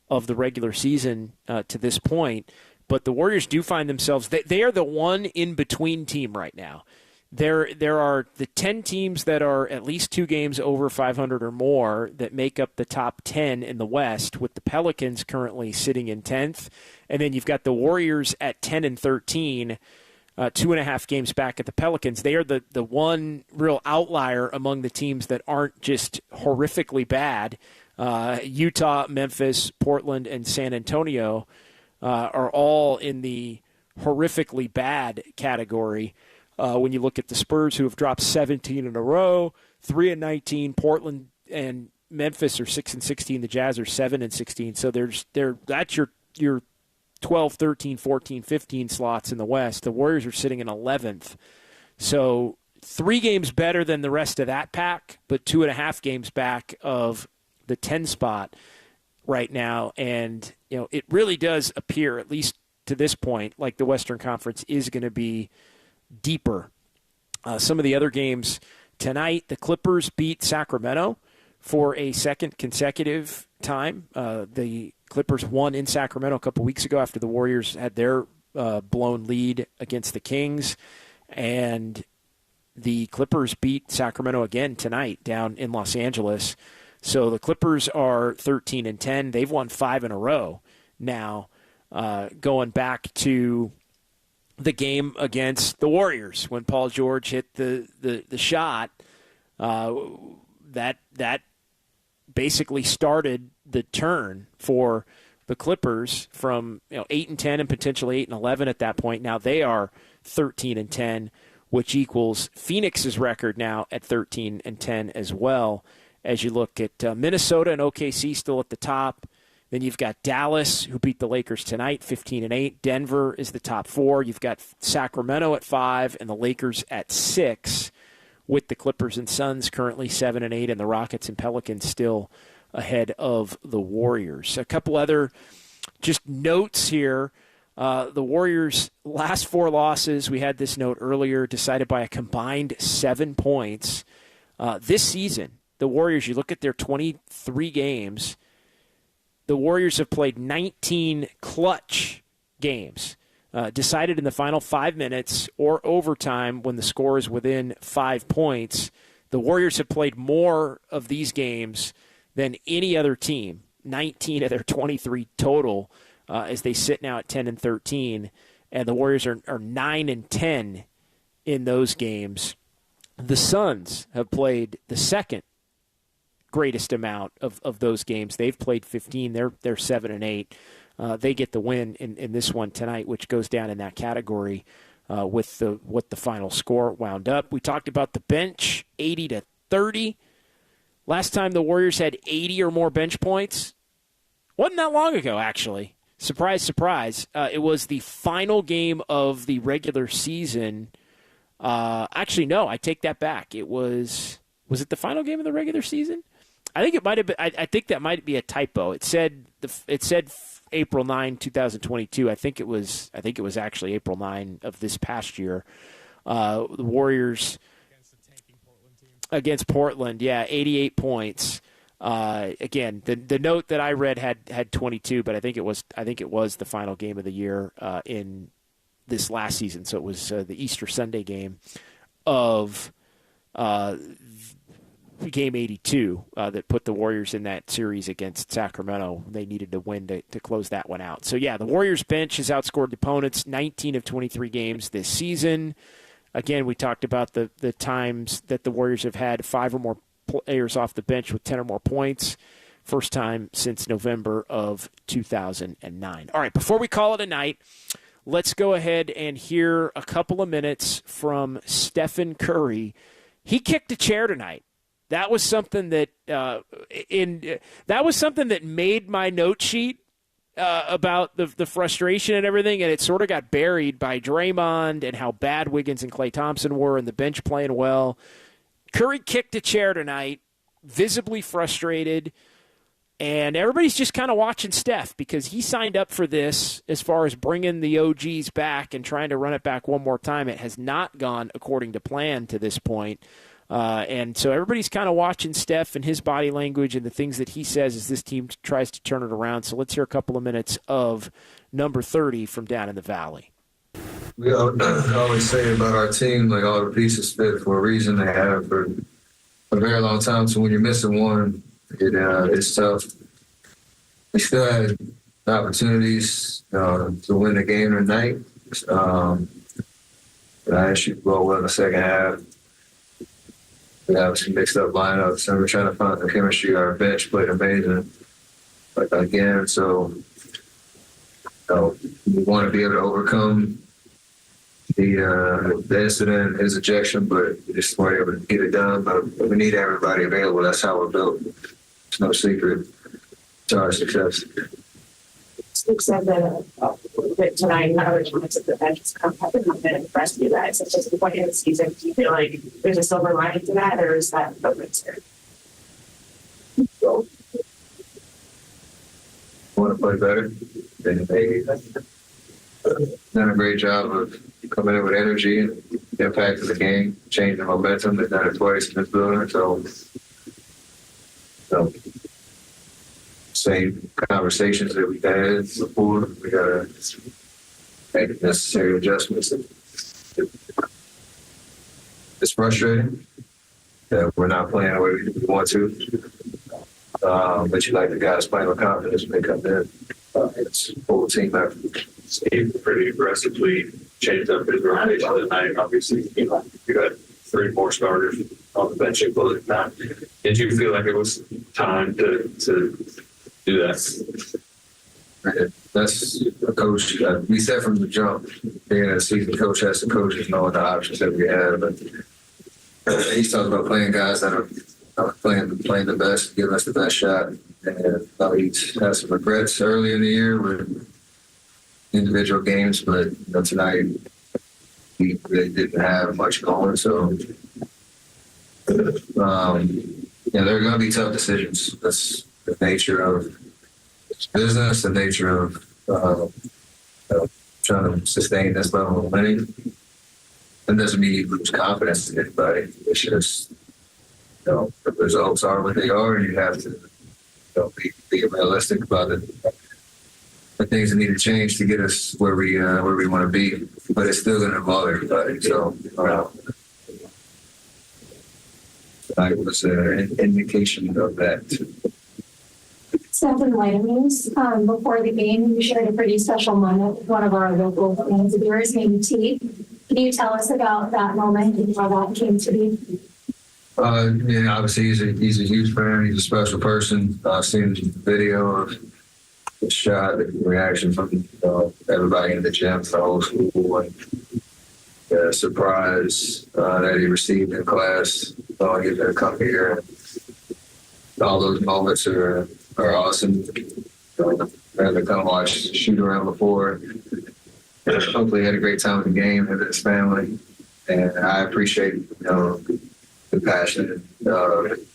of the regular season to this point. But the Warriors do find themselves, they are the one in-between team right now. There are the 10 teams that are at least 2 games over 500 or more that make up the top 10 in the West, with the Pelicans currently sitting in 10th. And then you've got the Warriors at 10-13, 2.5 games back at the Pelicans. They are the one real outlier among the teams that aren't just horrifically bad. Utah, Memphis, Portland, and San Antonio are all in the horrifically bad category. When you look at the Spurs, who have dropped 17 in a row, 3-19. Portland and Memphis are 6-16. The Jazz are 7-16. So that's your 12, 13, 14, 15 slots in the West. The Warriors are sitting in 11th. So 3 games better than the rest of that pack, but 2.5 games back of the 10 spot right now. And, it really does appear, at least to this point, like the Western Conference is going to be deeper. Some of the other games tonight, the Clippers beat Sacramento for a second consecutive time. The Clippers won in Sacramento a couple weeks ago after the Warriors had their blown lead against the Kings. And the Clippers beat Sacramento again tonight down in Los Angeles. So the Clippers are 13-10. They've won 5 in a row now, going back to the game against the Warriors when Paul George hit the shot. That basically started the turn for the Clippers from 8-10 and potentially 8-11 at that point. Now they are 13-10, which equals Phoenix's record now at 13-10 as well. As you look at Minnesota and OKC still at the top. Then you've got Dallas, who beat the Lakers tonight, 15-8. Denver is the top 4. You've got Sacramento at 5 and the Lakers at 6, with the Clippers and Suns currently 7-8, and the Rockets and Pelicans still ahead of the Warriors. A couple other just notes here. The Warriors' last 4 losses, we had this note earlier, decided by a combined 7 points. This season, the Warriors, you look at their 23 games, the Warriors have played 19 clutch games, decided in the final 5 minutes or overtime when the score is within 5 points. The Warriors have played more of these games than any other team, 19 of their 23 total, as they sit now at 10-13, and the Warriors are 9-10 in those games. The Suns have played the second greatest amount of those games. They've played 15. They're 7-8. They get the win in this one tonight, which goes down in that category with what the final score wound up. We talked about the bench, 80-30. Last time the Warriors had 80 or more bench points, wasn't that long ago, actually. Surprise, surprise. It was the final game of the regular season Actually, no, I take that back. It was it the final game of the regular season? I think it might have been. I think that might be a typo. It said April 9, 2022. I think it was actually April 9 of this past year. The Warriors against Portland, 88 points. Again, the note that I read had 22, but I think it was the final game of the year in this last season. So it was the Easter Sunday game of game 82 that put the Warriors in that series against Sacramento. They needed to win to close that one out. So, the Warriors bench has outscored opponents 19 of 23 games this season. Again, we talked about the times that the Warriors have had 5 or more players off the bench with 10 or more points. First time since November of 2009. All right, before we call it a night, let's go ahead and hear a couple of minutes from Stephen Curry. He kicked a chair tonight. That was something that made my note sheet about the frustration and everything, and it sort of got buried by Draymond and how bad Wiggins and Klay Thompson were and the bench playing well. Curry kicked a chair tonight, visibly frustrated, and everybody's just kind of watching Steph because he signed up for this as far as bringing the OGs back and trying to run it back one more time. It has not gone according to plan to this point. And so everybody's kind of watching Steph and his body language and the things that he says as this team tries to turn it around. So let's hear a couple of minutes of number 30 from down in the Valley. We always say about our team, like all the pieces fit for a reason. They have for a very long time. So when you're missing one, it's tough. We still had opportunities to win the game tonight. I shoot well in the second half. We have some mixed up lineups, and we're trying to find the chemistry. Our bench played amazing, like again. So we want to be able to overcome the incident, his ejection, but we just weren't able to get it done. But we need everybody available. That's how we're built. It's no secret to our success. Steve said that tonight, not other times that the bench has come and impressed you guys. It's just the point of the season. Do you feel like there's a silver lining to that, or is that the winter? Want to play better. They've done a great job of coming in with energy and impacting the game, changing the momentum. They've done it twice in this building, so same conversations that we've had before. We got to make necessary adjustments. It's frustrating that we're not playing the way we want to. But you like the guys playing with confidence when they come in. It's a full team effort. Steve pretty aggressively changed up his rotation tonight. Obviously, you got 3 more starters on the bench including that. Did you feel like it was time to do that? That's a coach. We said from the jump, being a seasoned coach has to coach us knowing the options that we have. But he's talking about playing guys that are playing the best, giving us the best shot. And he's had some regrets early in the year with individual games, but tonight we really didn't have much going. So there are going to be tough decisions. That's the nature of business, the nature of trying to sustain this level of winning. It doesn't mean you lose confidence in anybody. It's just, the results are what they are, and you have to be realistic about it. The things that need to change to get us where we want to be, but it's still going to involve everybody. So I was an indication of that. Steph and Vitamins, before the game, you shared a pretty special moment with one of our local fans of yours named T. Can you tell us about that moment and how that came to be? Obviously he's a huge fan. He's a special person. I've seen the video of the shot, the reaction from everybody in the gym, the whole school, and the surprise that he received in class. He's going to come here. And all those moments are awesome. I had to come watch shoot around before. Hopefully he had a great time with the game, him and his family. And I appreciate, the passion of him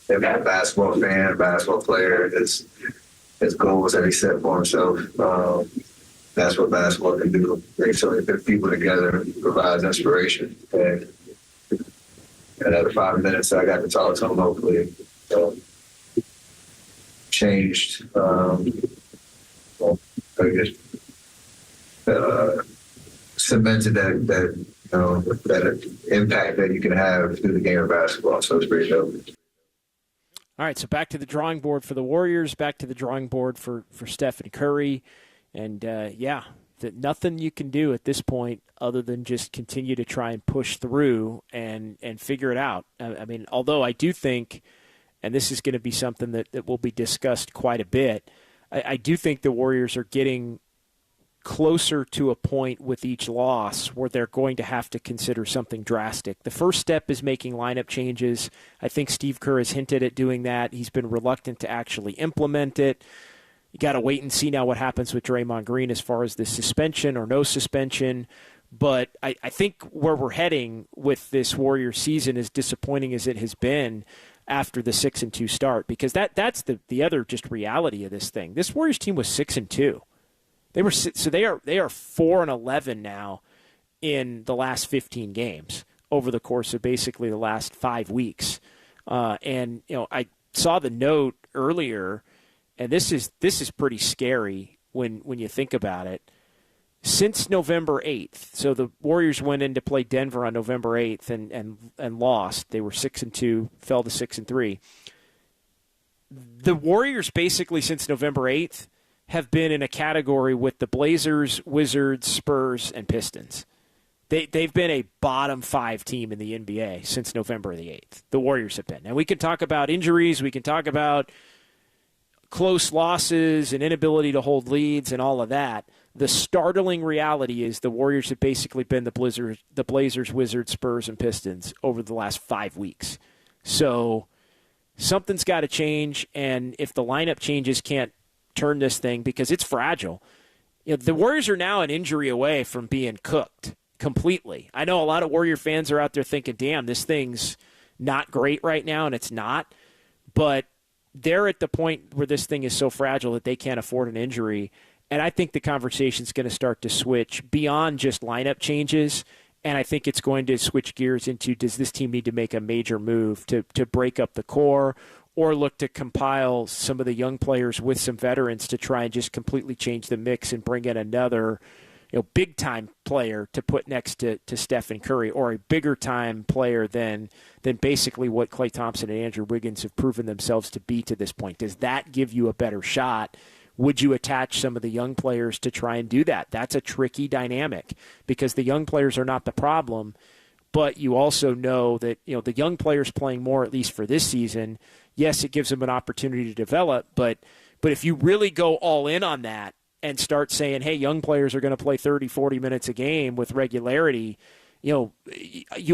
being a basketball fan, a basketball player, his goals that he set for himself. That's what basketball can do. Bring so many people together, provides inspiration. And another 5 minutes, I got to talk to him locally. Changed. Cemented that impact that you can have through the game of basketball. So it's pretty dope. All right, so back to the drawing board for the Warriors, back to the drawing board for Stephen Curry. And, nothing you can do at this point other than just continue to try and push through and figure it out. I mean, although I do think, and this is going to be something that will be discussed quite a bit, I do think the Warriors are getting closer to a point with each loss where they're going to have to consider something drastic. The first step is making lineup changes. I think Steve Kerr has hinted at doing that. He's been reluctant to actually implement it. You got to wait and see now what happens with Draymond Green as far as the suspension or no suspension. But I think where we're heading with this Warrior season, as disappointing as it has been after the 6-2 start, because that's the other just reality of this thing. This Warriors team was 6-2. They are 4-11 now in the last 15 games over the course of basically the last 5 weeks. And I saw the note earlier, and this is pretty scary when you think about it. Since November 8th, so the Warriors went in to play Denver on November 8th and lost. They were 6-2, fell to 6-3. The Warriors basically since November 8th have been in a category with the Blazers, Wizards, Spurs, and Pistons. They've been a bottom 5 team in the NBA since November the 8th. The Warriors have been. And we can talk about injuries. We can talk about close losses and inability to hold leads and all of that. The startling reality is the Warriors have basically been the Blazers, Wizards, Spurs, and Pistons over the last 5 weeks. So something's got to change, and if the lineup changes can't turn this thing, because it's fragile. The Warriors are now an injury away from being cooked completely. I know a lot of Warrior fans are out there thinking, damn, this thing's not great right now, and it's not. But they're at the point where this thing is so fragile that they can't afford an injury. And I think the conversation's going to start to switch beyond just lineup changes. And I think it's going to switch gears into, does this team need to make a major move to break up the core, or look to compile some of the young players with some veterans to try and just completely change the mix and bring in another big-time player to put next to Stephen Curry, or a bigger-time player than basically what Klay Thompson and Andrew Wiggins have proven themselves to be to this point. Does that give you a better shot? Would you attach some of the young players to try and do that? That's a tricky dynamic, because the young players are not the problem, but you also know that the young players playing more, at least for this season, yes, it gives them an opportunity to develop, but if you really go all in on that and start saying, hey, young players are going to play 30, 40 minutes a game with regularity, you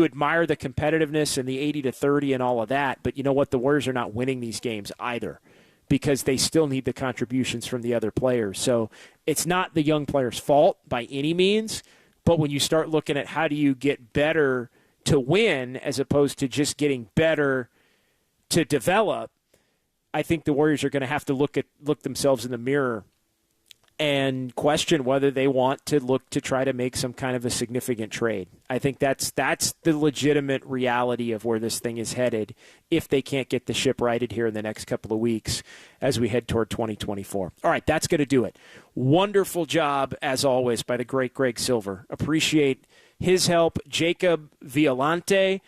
admire the competitiveness and the 80-30 and all of that, but you know what? The Warriors are not winning these games either, because they still need the contributions from the other players. So it's not the young players' fault by any means, but when you start looking at how do you get better to win as opposed to just getting better to develop, I think the Warriors are going to have to look themselves in the mirror and question whether they want to look to try to make some kind of a significant trade. I think that's the legitimate reality of where this thing is headed if they can't get the ship righted here in the next couple of weeks as we head toward 2024. All right, that's going to do it. Wonderful job, as always, by the great Greg Silver. Appreciate his help. Jacob Violante,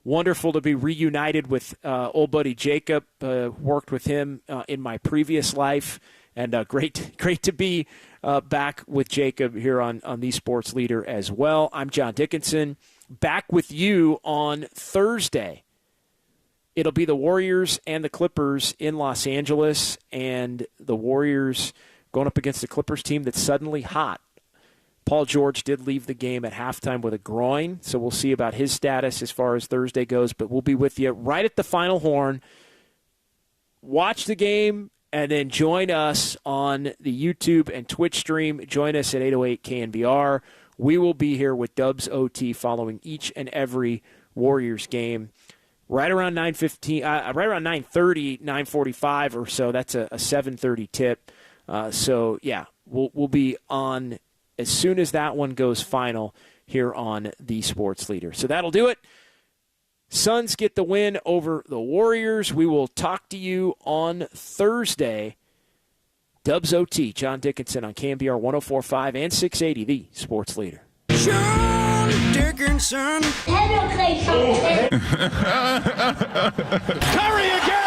wonderful to be reunited with old buddy Jacob. Worked with him in my previous life. And great to be back with Jacob here on The Sports Leader as well. I'm John Dickinson, back with you on Thursday. It'll be the Warriors and the Clippers in Los Angeles, and the Warriors going up against the Clippers team that's suddenly hot. Paul George did leave the game at halftime with a groin, so we'll see about his status as far as Thursday goes, but we'll be with you right at the final horn. Watch the game, and then join us on the YouTube and Twitch stream. Join us at 808 KNBR. we will be here with Dubs OT following each and every Warriors game. Right around 9:15, right around 9:30, 9:45 or so. That's a 7:30 tip. So yeah, we'll be on as soon as that one goes final here on the Sports Leader. So that'll do it. Suns get the win over the Warriors. We will talk to you on Thursday. Dubs OT, John Dickinson on KNBR 104.5 and 680, the Sports Leader. John Dickinson. Curry again!